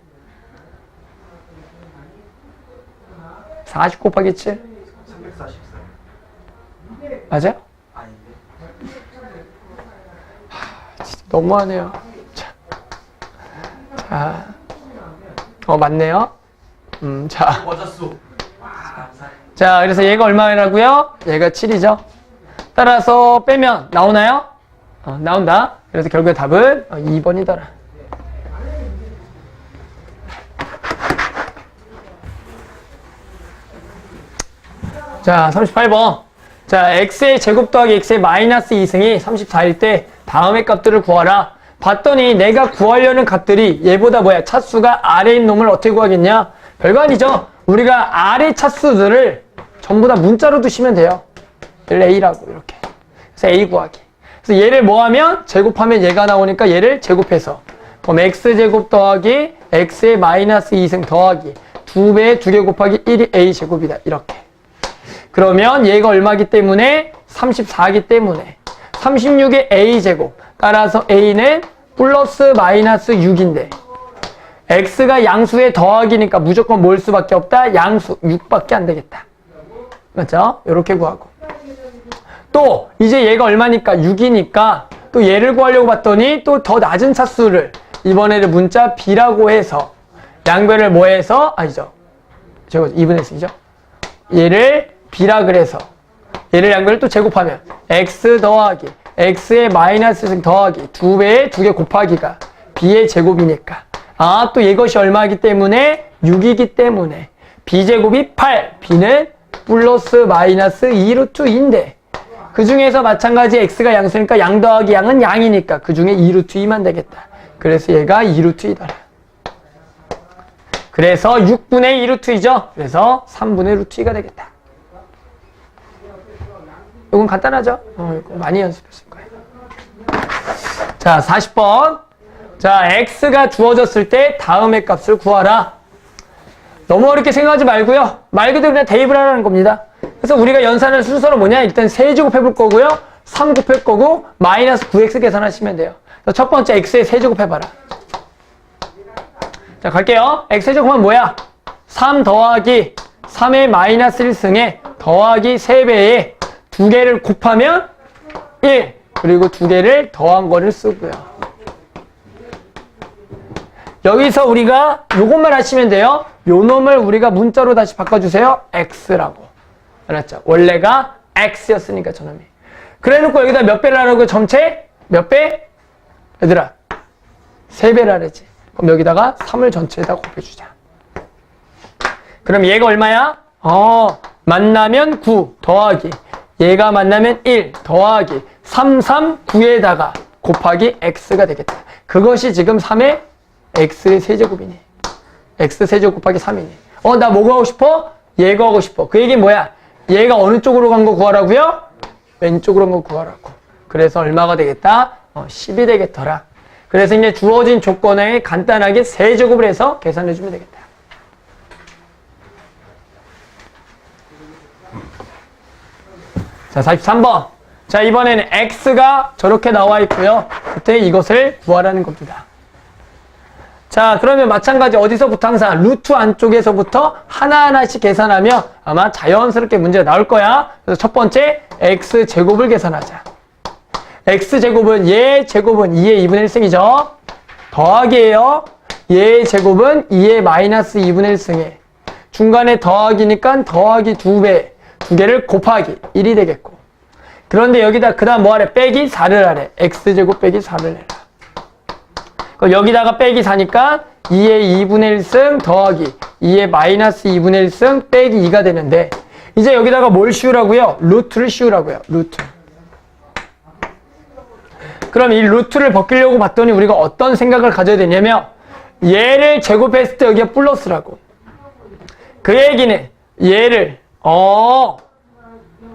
40 곱하기 7 344. 맞아요? 아닌데. 진짜 너무하네요. 자, 맞네요. 자. 맞았어. 와, 감사해. 자, 그래서 얘가 얼마라고요? 얘가 7이죠. 따라서 빼면 나오나요? 나온다. 그래서 결국에 답은 2번이더라. 자, 38번. 자, x의 제곱 더하기 x의 마이너스 2승이 34일 때 다음의 값들을 구하라. 봤더니 내가 구하려는 값들이 얘보다 뭐야? 차수가 아래인 놈을 어떻게 구하겠냐? 별거 아니죠. 우리가 아래 차수들을 전부 다 문자로 두시면 돼요. 얘를 a라고 이렇게. 그래서 a 구하기. 그래서 얘를 뭐 하면? 제곱하면 얘가 나오니까 얘를 제곱해서 그럼 x제곱 더하기 x의 마이너스 2승 더하기 2배에 2개 곱하기 1이 a제곱이다. 이렇게. 그러면 얘가 얼마기 때문에? 34기 때문에 36의 a제곱 따라서 a는 플러스 마이너스 6인데 x가 양수의 더하기니까 무조건 뭘 수밖에 없다? 양수 6밖에 안 되겠다. 맞죠? 이렇게 구하고 또 이제 얘가 얼마니까? 6이니까 또 얘를 구하려고 봤더니 또 더 낮은 차수를 이번에는 문자 b라고 해서 양변을 뭐 해서? 아니죠. 저거 2분의 1이죠. 얘를 b라 그래서 얘를 양변을 또 제곱하면 x 더하기 x의 마이너스 승 더하기 2배에 2개 곱하기가 b의 제곱이니까 또 이것이 얼마이기 때문에 6이기 때문에 b제곱이 8 b는 플러스 마이너스 2루트인데 그 중에서 마찬가지 x가 양수니까 양 더하기 양은 양이니까 그 중에 2루트2만 되겠다. 그래서 얘가 2루트2더라. 그래서 6분의 2루트2죠. 그래서 3분의 루트2가 되겠다. 이건 간단하죠? 이거 많이 연습했을 거예요. 자, 40번. 자, x가 주어졌을 때 다음의 값을 구하라. 너무 어렵게 생각하지 말고요. 말 그대로 그냥 대입을 하라는 겁니다. 그래서 우리가 연산을 순서로 뭐냐? 일단 세제곱 해볼 거고요. 3 곱할 거고 마이너스 9x 계산하시면 돼요. 첫 번째 x의 세제곱 해봐라. 자, 갈게요. x 세제곱은 뭐야? 3 더하기 3의 마이너스 1승에 더하기 3배에 2개를 곱하면 1 그리고 2개를 더한 거를 쓰고요. 여기서 우리가 요것만 하시면 돼요. 요 놈을 우리가 문자로 다시 바꿔주세요. x라고. 알았죠? 원래가 x였으니까 저놈이. 그래놓고 여기다 몇 배를 하라고요? 전체? 몇 배? 얘들아 3배를 하랬지. 그럼 여기다가 3을 전체에다 곱해주자. 그럼 얘가 얼마야? 만나면 9 더하기 얘가 만나면 1 더하기 3, 3, 9에다가 곱하기 x가 되겠다. 그것이 지금 3의 x의 세제곱이니. x 세제곱 곱하기 3이니. 나 뭐가 하고 싶어? 얘가 하고 싶어. 그 얘기는 뭐야? 얘가 어느 쪽으로 간 거 구하라고요? 왼쪽으로 간 거 구하라고. 그래서 얼마가 되겠다? 10이 되겠더라. 그래서 이제 주어진 조건에 간단하게 세제곱을 해서 계산해 주면 되겠다. 자, 43번. 자, 이번에는 x가 저렇게 나와 있고요. 그때 이것을 구하라는 겁니다. 자, 그러면 마찬가지 어디서부터 항상 루트 안쪽에서부터 하나하나씩 계산하면 아마 자연스럽게 문제가 나올 거야. 그래서 첫 번째 x제곱을 계산하자. x제곱은 얘 제곱은 2의 2분의 1승이죠. 더하기예요. 얘 제곱은 2의 마이너스 2분의 1승에 중간에 더하기니까 더하기 2배 2개를 곱하기 1이 되겠고 그런데 여기다 그 다음 뭐 하래? 빼기 4를 하래. x제곱 빼기 4를 해라. 그럼 여기다가 빼기 4니까 2의 2분의 1승 더하기 2의 마이너스 2분의 1승 빼기 2가 되는데 이제 여기다가 뭘 씌우라고요? 루트를 씌우라고요. 루트. 그럼 이 루트를 벗기려고 봤더니 우리가 어떤 생각을 가져야 되냐면 얘를 제곱했을 때 여기가 플러스라고. 그 얘기는 얘를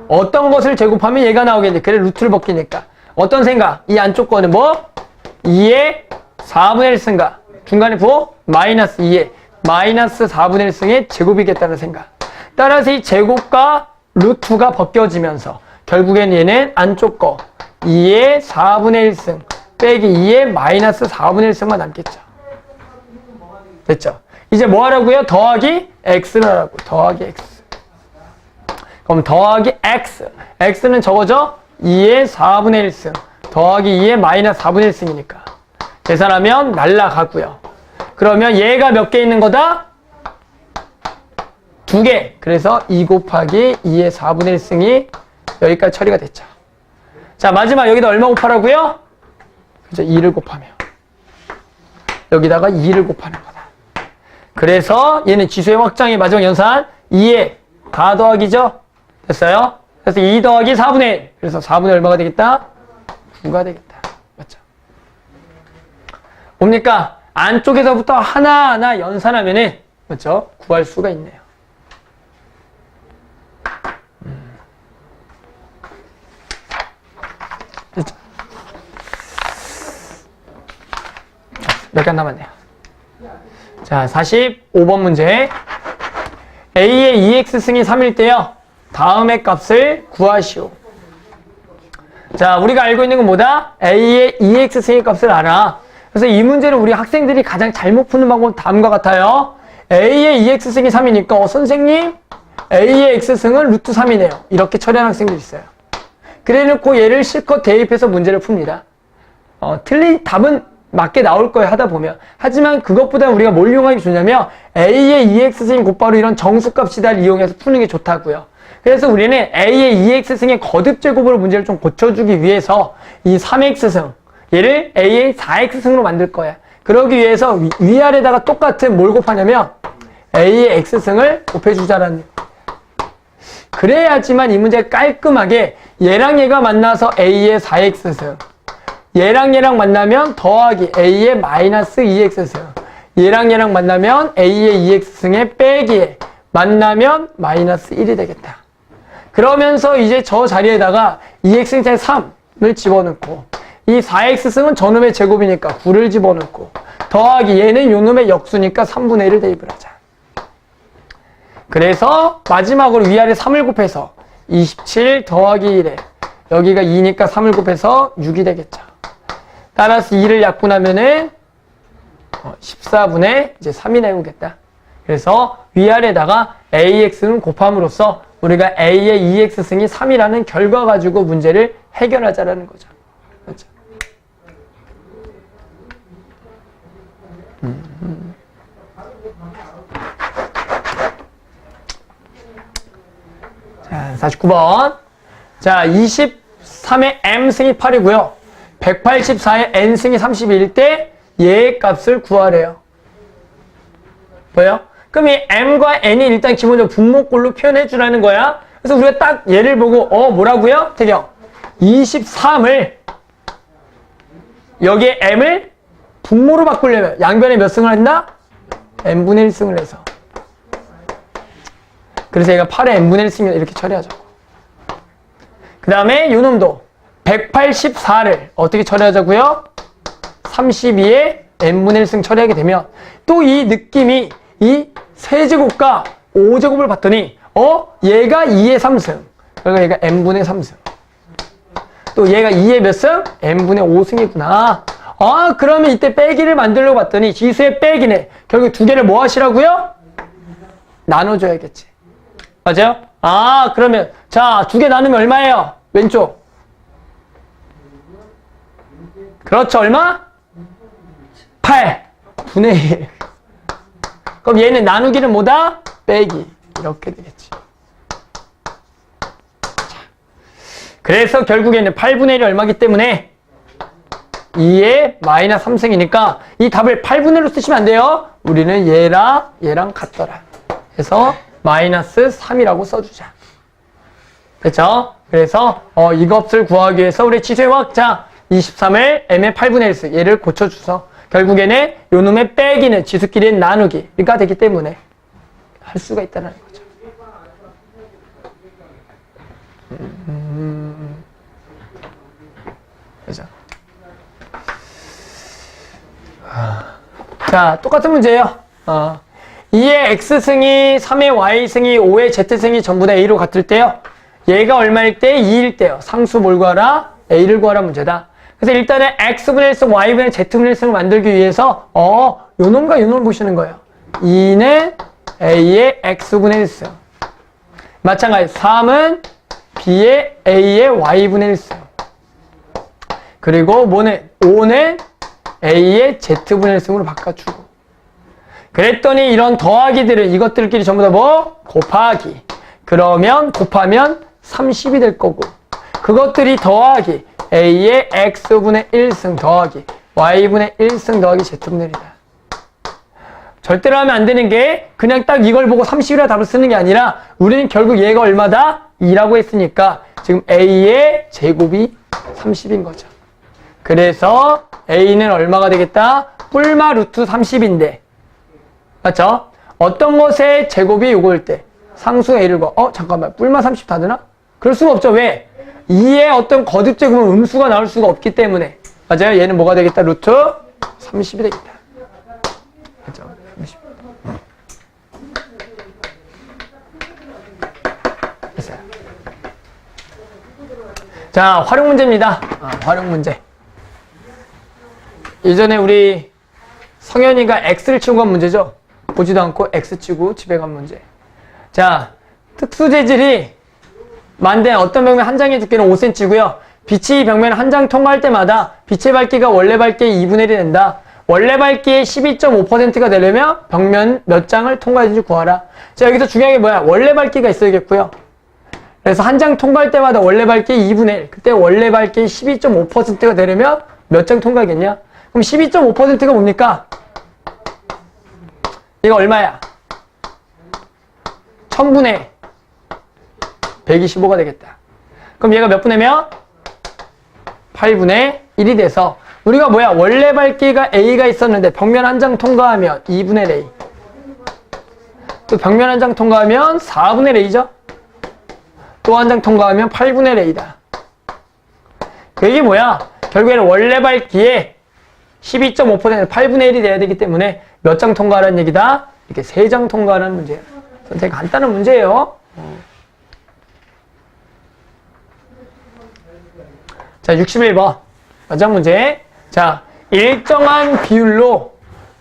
어떤 것을 제곱하면 얘가 나오겠네. 그래, 루트를 벗기니까. 어떤 생각? 이 안쪽 거는 뭐? 2의 4분의 1승가. 중간에 부호? 마이너스 2의 마이너스 4분의 1승의 제곱이겠다는 생각. 따라서 이 제곱과 루트가 벗겨지면서 결국엔 얘는 안쪽 거 2의 4분의 1승 빼기 2의 마이너스 4분의 1승만 남겠죠. 됐죠? 이제 뭐 하라고요? 더하기 x를 하라고. 더하기 x. 그럼 더하기 x. x는 저거죠? 2의 4분의 1승 더하기 2의 마이너스 4분의 1승이니까. 계산하면 날라가고요. 그러면 얘가 몇 개 있는 거다? 2개. 그래서 2 곱하기 2의 4분의 1승이 여기까지 처리가 됐죠. 자, 마지막 여기다 얼마 곱하라고요? 그죠? 2를 곱하면. 여기다가 2를 곱하는 거다. 그래서 얘는 지수의 확장의 마지막 연산 2의 가 더하기죠? 됐어요? 그래서 2 더하기 4분의 1. 그래서 4분의 얼마가 되겠다? 9가 되겠다. 맞죠? 뭡니까? 안쪽에서부터 하나하나 연산하면은, 맞죠? 구할 수가 있네요. 됐죠? 몇 개 남았네요. 자, 45번 문제. A의 2x승이 3일 때요. 다음의 값을 구하시오. 자, 우리가 알고 있는 건 뭐다? A의 2x승의 값을 알아. 그래서 이 문제는 우리 학생들이 가장 잘못 푸는 방법은 다음과 같아요. A의 2x승이 3이니까 선생님 A의 x승은 루트 3이네요. 이렇게 처리하는 학생들이 있어요. 그래놓고 얘를 실컷 대입해서 문제를 풉니다. 틀린 답은 맞게 나올 거예요, 하다 보면. 하지만 그것보다 우리가 뭘 이용하기 좋냐면 A의 2x승 곧바로 이런 정수값이다를 이용해서 푸는 게 좋다고요. 그래서 우리는 A의 2x승의 거듭제곱으로 문제를 좀 고쳐주기 위해서 이 3x승 얘를 A의 4x승으로 만들 거야. 그러기 위해서 위아래다가 똑같은 뭘 곱하냐면 A의 x승을 곱해주자라는 거예요. 그래야지만 이 문제가 깔끔하게 얘랑 얘가 만나서 A의 4x승 얘랑 얘랑 만나면 더하기 A의 마이너스 2x승 얘랑 얘랑 만나면 A의 2x승의 빼기 만나면 마이너스 1이 되겠다. 그러면서 이제 저 자리에다가 2x승 3을 집어넣고 이 4x승은 저놈의 제곱이니까 9를 집어넣고 더하기 얘는 요놈의 역수니까 3분의 1을 대입을 하자. 그래서 마지막으로 위아래 3을 곱해서 27 더하기 1에 여기가 2니까 3을 곱해서 6이 되겠죠. 따라서 2를 약분하면은 14분의 이제 3이 나오겠다. 그래서 위아래다가 AX는 곱함으로써 우리가 A의 2X승이 3이라는 결과 가지고 문제를 해결하자라는 거죠. 그렇죠? 자, 49번. 자, 23의 M승이 8이고요. 184의 N승이 31일 때 얘의 값을 구하래요. 뭐예요? 그럼 이 M과 N이 일단 기본적으로 분모꼴로 표현해 주라는 거야. 그래서 우리가 딱 얘를 보고 뭐라고요? 태경 23을 여기에 M을 분모로 바꾸려면 양변에 몇 승을 한다? N분의 1승을 해서. 그래서 얘가 8의 N분의 1승이면 이렇게 처리하죠. 그 다음에 요놈도 184를 어떻게 처리하자고요? 32의 N분의 1승 처리하게 되면 또 이 느낌이 이 세제곱과 5제곱을 봤더니 얘가 2의 3승 그러니까 얘가 N분의 3승 또 얘가 2의 몇 승? N분의 5승이구나. 그러면 이때 빼기를 만들려고 봤더니 지수의 빼기네. 결국 두 개를 뭐 하시라고요? 나눠줘야겠지. 맞아요? 그러면 자, 두 개 나누면 얼마예요? 왼쪽. 그렇죠. 얼마? 8 분의 1. 그럼 얘는 나누기는 뭐다? 빼기. 이렇게 되겠지. 자, 그래서 결국에는 8분의 1이 얼마기 때문에 2의 마이너스 3승이니까 이 답을 8분의 1로 쓰시면 안 돼요. 우리는 얘랑 같더라. 그래서 마이너스 3이라고 써주자. 됐죠? 그래서 이 값을 구하기 위해서 우리 지수의 확장 23을 M의 8분의 1씩 얘를 고쳐줘서 결국에는 요놈의 빼기는 지수끼리의 나누기가 되기 때문에 할 수가 있다는 거죠. 그죠? 자, 똑같은 문제예요. 2의 x승이 3의 y승이 5의 z승이 전부 다 a로 같을 때요. 얘가 얼마일 때? 2일 때요. 상수 뭘 구하라? a를 구하라 문제다. 그래서 일단은 x분의 1승, y분의 z분의 1승을 만들기 위해서 요놈과 요놈을 보시는 거예요. 2는 a의 x분의 1승. 마찬가지 3은 b의 a의 y분의 1승. 그리고 뭐는 5는 a의 z분의 1승으로 바꿔주고. 그랬더니 이런 더하기들은 이것들끼리 전부 다 뭐? 곱하기. 그러면 곱하면 30이 될 거고. 그것들이 더하기. a의 x분의 1승 더하기 y분의 1승 더하기 z분의 1이다. 절대로 하면 안 되는 게 그냥 딱 이걸 보고 30이라 답을 쓰는 게 아니라 우리는 결국 얘가 얼마다? 2라고 했으니까 지금 a의 제곱이 30인 거죠. 그래서 a는 얼마가 되겠다? 뿔마 루트 30인데 맞죠? 어떤 것의 제곱이 요거일 때 상수 a를 구하 잠깐만 뿔마 30 다 되나? 그럴 수가 없죠. 왜? 2의 어떤 거듭 제곱은 음수가 나올 수가 없기 때문에 맞아요? 얘는 뭐가 되겠다? 루트 30이 되겠다. 맞죠? 30. 됐어요. 자, 활용 문제입니다. 활용 문제. 예전에 우리 성현이가 x를 치고 간 문제죠? 보지도 않고 x 치고 집에 간 문제. 자, 특수 재질이 만든 어떤 벽면 한 장의 두께는 5cm고요. 빛이 벽면 한 장 통과할 때마다 빛의 밝기가 원래 밝기의 2분의 1이 된다. 원래 밝기의 12.5%가 되려면 벽면 몇 장을 통과했는지 구하라. 자, 여기서 중요한 게 뭐야? 원래 밝기가 있어야겠고요. 그래서 한 장 통과할 때마다 원래 밝기의 2분의 1. 그때 원래 밝기의 12.5%가 되려면 몇 장 통과하겠냐? 그럼 12.5%가 뭡니까? 이거 얼마야? 1000분의 125가 되겠다. 그럼 얘가 몇 분의 몇? 8분의 1이 돼서 우리가 뭐야? 원래 밝기가 A가 있었는데 벽면 한 장 통과하면 2분의 A. 또 벽면 한 장 통과하면 4분의 A죠? 또 한 장 통과하면 8분의 A다. 그게 뭐야? 결국에는 원래 밝기에 12.5% 8분의 1이 돼야 되기 때문에 몇 장 통과하라는 얘기다? 이렇게 3장 통과하라는 문제예요. 되게 간단한 문제예요. 자, 61번. 마지막 문제. 자, 일정한 비율로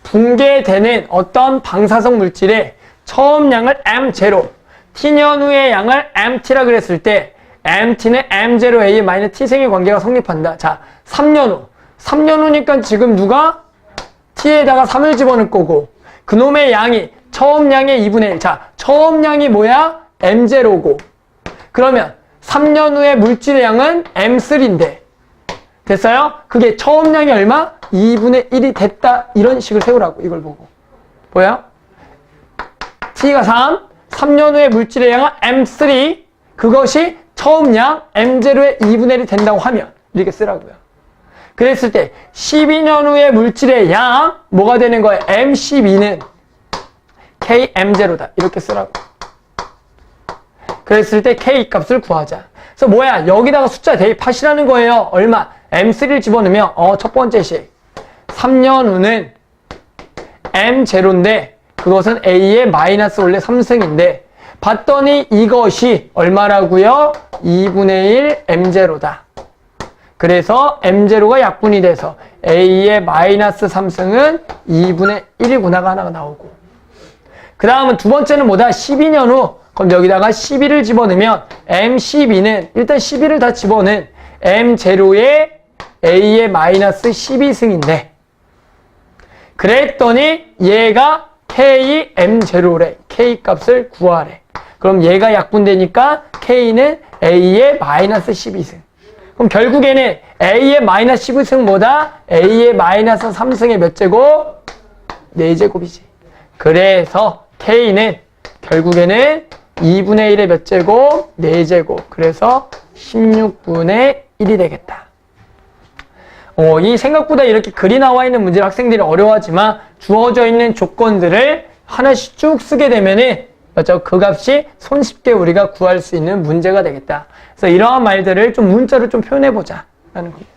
붕괴되는 어떤 방사성 물질의 처음 양을 M0, T년 후의 양을 MT라 그랬을 때 MT는 M0A의 마이너스 T생의 관계가 성립한다. 자, 3년 후. 3년 후니까 지금 누가? T에다가 3을 집어넣을 거고 그놈의 양이 처음 양의 2분의 1. 자, 처음 양이 뭐야? M0고 그러면 3년 후에 물질의 양은 M3인데 됐어요? 그게 처음 양이 얼마? 2분의 1이 됐다. 이런 식을 세우라고 이걸 보고 보여요? T가 3년 후에 물질의 양은 M3 그것이 처음 양 M0의 2분의 1이 된다고 하면 이렇게 쓰라고요. 그랬을 때 12년 후에 물질의 양 뭐가 되는 거예요? M12는 KM0다. 이렇게 쓰라고. 그랬을 때 K 값을 구하자. 그래서 뭐야? 여기다가 숫자 대입하시라는 거예요. 얼마? M3를 집어넣으면 첫 번째 식 3년 후는 M0인데 그것은 A의 마이너스 원래 3승인데 봤더니 이것이 얼마라고요? 2분의 1 M0다. 그래서 M0가 약분이 돼서 A의 마이너스 3승은 2분의 1이구나가 하나가 나오고 그 다음은 두 번째는 뭐다? 12년 후. 그럼 여기다가 12를 집어넣으면 M12는 일단 12를 다 집어넣은 M0의 A의 마이너스 12승인데 그랬더니 얘가 KM0래. K 값을 구하래. 그럼 얘가 약분되니까 K는 A의 마이너스 12승. 그럼 결국에는 A의 마이너스 12승 뭐다? A의 마이너스 3승의 몇 제곱? 4제곱이지. 그래서 K는 결국에는 2분의 1의 몇 제곱? 4제곱. 그래서 16분의 1이 되겠다. 이 생각보다 이렇게 글이 나와 있는 문제를 학생들이 어려워하지만 주어져 있는 조건들을 하나씩 쭉 쓰게 되면은 맞죠? 그 값이 손쉽게 우리가 구할 수 있는 문제가 되겠다. 그래서 이러한 말들을 좀 문자로 좀 표현해 보자 라는 겁니다.